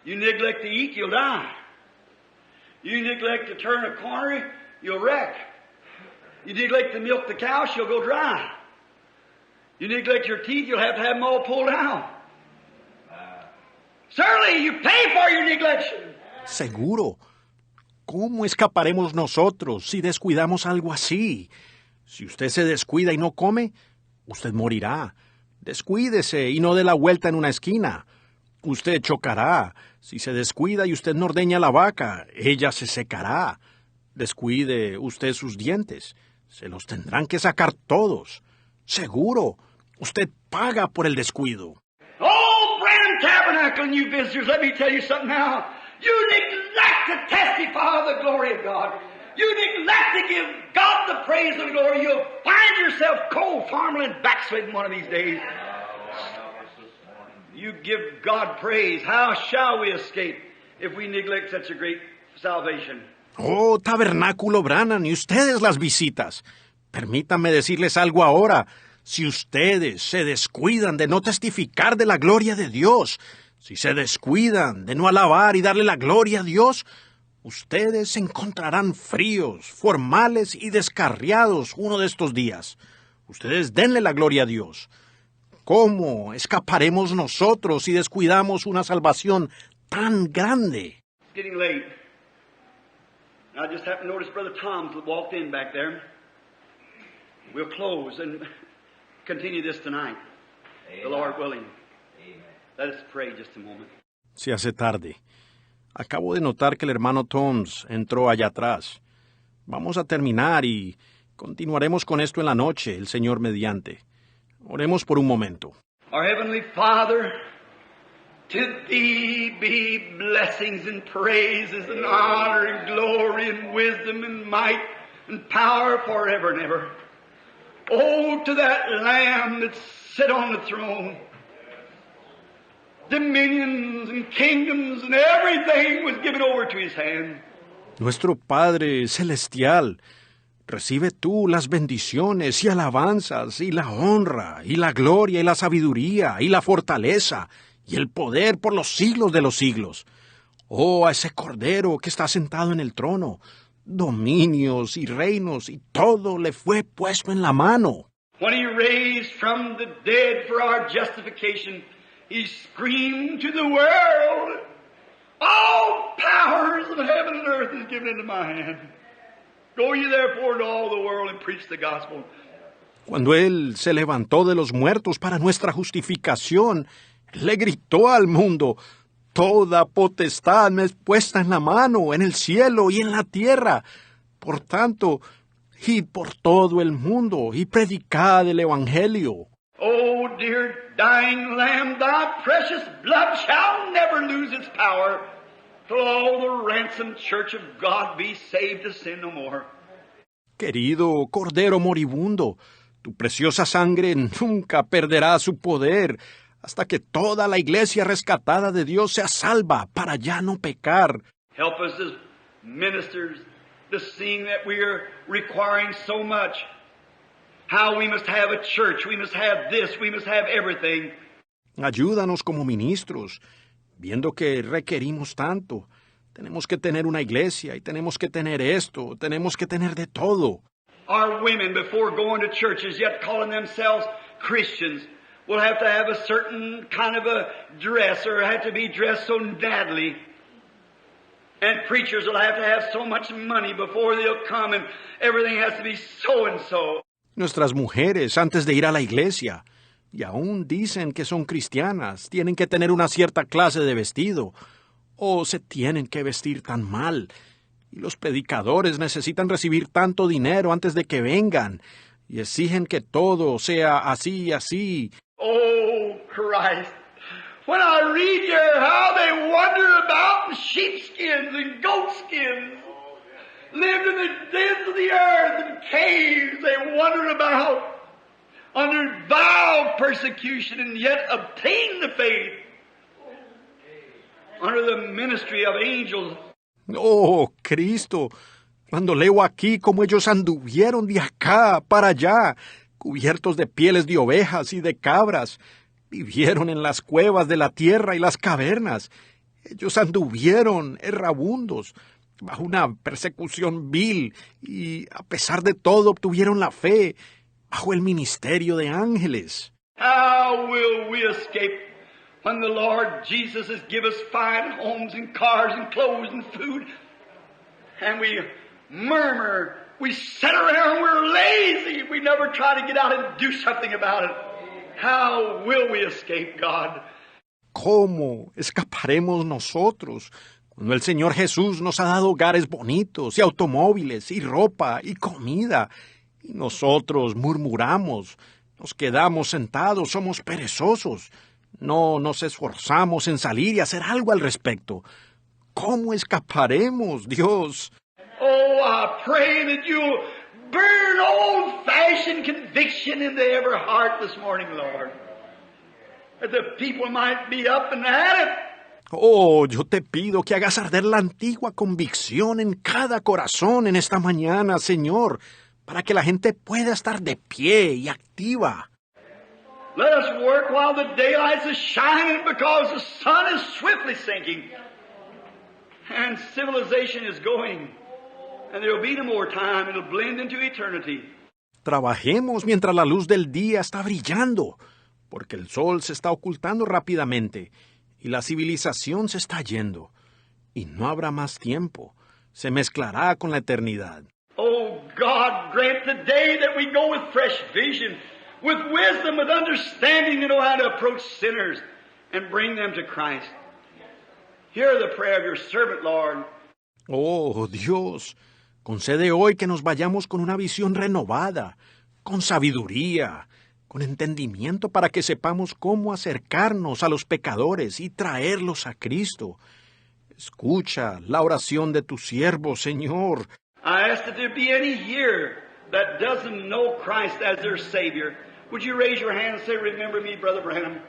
You neglect to eat, you'll die. You neglect to turn a corner, you'll wreck. You neglect to milk the cow, she'll go dry. You neglect your teeth, you'll have to have them all pulled out. Certainly, you pay for your neglection. Seguro. ¿Cómo escaparemos nosotros si descuidamos algo así? Si usted se descuida y no come, usted morirá. Descuídese y no dé la vuelta en una esquina. Usted chocará. Si se descuida y usted no ordeña la vaca, ella se secará. Descuide usted sus dientes. Se los tendrán que sacar todos. Seguro, usted paga por el descuido. Oh, Branham Tabernacle and you visitors, let me tell you something now. You neglect to testify of the glory of God. You neglect to give God the praise and glory. You'll find yourself cold, farmland, backsliding one of these days. You give God praise. How shall we escape if we neglect such a great salvation? Oh, Tabernáculo Branham, y ustedes las visitas. Permítanme decirles algo ahora. Si ustedes se descuidan de no testificar de la gloria de Dios, si se descuidan de no alabar y darle la gloria a Dios, ustedes se encontrarán fríos, formales y descarriados uno de estos días. Ustedes denle la gloria a Dios. ¿Cómo escaparemos nosotros si descuidamos una salvación tan grande? It's getting late. I just happened to notice Brother Tom's walked in back there. We'll close and continue this tonight, the Lord willing. Let us pray just a moment. Se hace tarde. Acabo de notar que el hermano Toms entró allá atrás. Vamos a terminar y continuaremos con esto en la noche, el Señor mediante. Oremos por un momento. Our Heavenly Father, to Thee be blessings and praises and honor and glory and wisdom and might and power forever and ever. Oh, to that Lamb that sit on the throne. Dominions and kingdoms and everything was given over to His hand. Nuestro Padre Celestial, recibe tú las bendiciones y alabanzas y la honra y la gloria y la sabiduría y la fortaleza y el poder por los siglos de los siglos. Oh, a ese Cordero que está sentado en el trono, dominios y reinos y todo le fue puesto en la mano. When He raised from the dead for our justification, He screamed to the world, all powers of heaven and earth is given into my hand. Go ye therefore into all the world and preach the gospel. Cuando Él se levantó de los muertos para nuestra justificación, le gritó al mundo, toda potestad me es puesta en la mano, en el cielo y en la tierra. Por tanto, id por todo el mundo y predicad el Evangelio. Oh, dear dying Lamb, thy precious blood shall never lose its power till all the ransomed church of God be saved to sin no more. Querido Cordero moribundo, tu preciosa sangre nunca perderá su poder hasta que toda la iglesia rescatada de Dios sea salva para ya no pecar. Help us as ministers to seeing that we are requiring so much. How we must have a church, we must have this, we must have everything. Ayúdanos como ministros, viendo que requerimos tanto. Tenemos que tener una iglesia y tenemos que tener esto, tenemos que tener de todo. Our women, before going to churches, yet calling themselves Christians, will have to have a certain kind of a dress or have to be dressed so nattily. And preachers will have to have so much money before they'll come and everything has to be so and so. Nuestras mujeres, antes de ir a la iglesia, y aún dicen que son cristianas, tienen que tener una cierta clase de vestido, o se tienen que vestir tan mal. Y los predicadores necesitan recibir tanto dinero antes de que vengan, y exigen que todo sea así y así. Oh, Christ. When I read here how they wander about in sheepskins and goatskins, lived in the dens of the earth and caves, they wandered about under vile persecution and yet obtained the faith under the ministry of angels. Oh, Cristo, cuando leo aquí cómo ellos anduvieron de acá para allá, cubiertos de pieles de ovejas y de cabras, vivieron en las cuevas de la tierra y las cavernas. Ellos anduvieron errabundos, bajo una persecución vil, y a pesar de todo obtuvieron la fe, bajo el ministerio de ángeles. How will we escape when the Lord Jesus has given us fine homes and cars and clothes and food, and we murmur, we sit around, we're lazy, we never try to get out and do something about it. How will we escape, God? ¿Cómo escaparemos nosotros cuando el Señor Jesús nos ha dado hogares bonitos y automóviles y ropa y comida? Y nosotros murmuramos, nos quedamos sentados, somos perezosos, no nos esforzamos en salir y hacer algo al respecto. ¿Cómo escaparemos, Dios? Oh, I pray that you'll burn old-fashioned conviction into every heart this morning, Lord. That the people might be up and at it. Oh, yo te pido que hagas arder la antigua convicción en cada corazón en esta mañana, Señor, para que la gente pueda estar de pie y activa. Let us work while the daylight is shining because the sun is swiftly sinking. And civilization is going. And there will be no more time. It will blend into eternity. Trabajemos mientras la luz del día está brillando, porque el sol se está ocultando rápidamente y la civilización se está yendo. Y no habrá más tiempo. Se mezclará con la eternidad. Oh, God, grant today that we go with fresh vision, with wisdom, with understanding to know how to approach sinners and bring them to Christ. Hear the prayer of your servant, Lord. Oh, Dios, concede hoy que nos vayamos con una visión renovada, con sabiduría, con entendimiento para que sepamos cómo acercarnos a los pecadores y traerlos a Cristo. Escucha la oración de tu siervo, Señor. I ask that there be any here that doesn't know Christ as their Savior. Would you raise your hand and say, remember me, Brother Branham?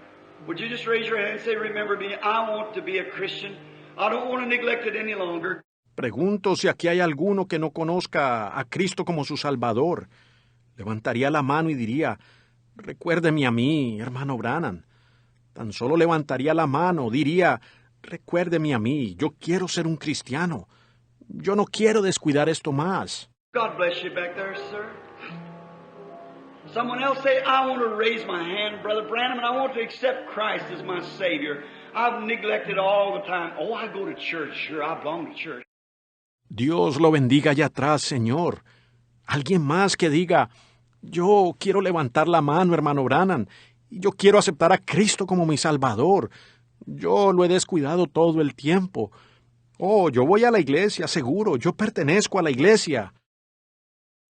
Would you just raise your hand and say, remember me? I want to be a Christian. I don't want to neglect it any longer. Pregunto si aquí hay alguno que no conozca a Cristo como su Salvador. Levantaría la mano y diría, recuérdeme a mí, hermano Branham. Tan solo levantaría la mano, diría, recuérdeme a mí, yo quiero ser un cristiano. Yo no quiero descuidar esto más. God bless you back there, sir. Someone else say, I want to raise my hand, Brother Branham, and I want to accept Christ as my Savior. I've neglected all the time. Oh, I go to church. Sure, I belong to church. Dios lo bendiga allá atrás, Señor. Alguien más que diga, yo quiero levantar la mano, hermano Branham, y yo quiero aceptar a Cristo como mi Salvador. Yo lo he descuidado todo el tiempo. Oh, yo voy a la iglesia, seguro, yo pertenezco a la iglesia.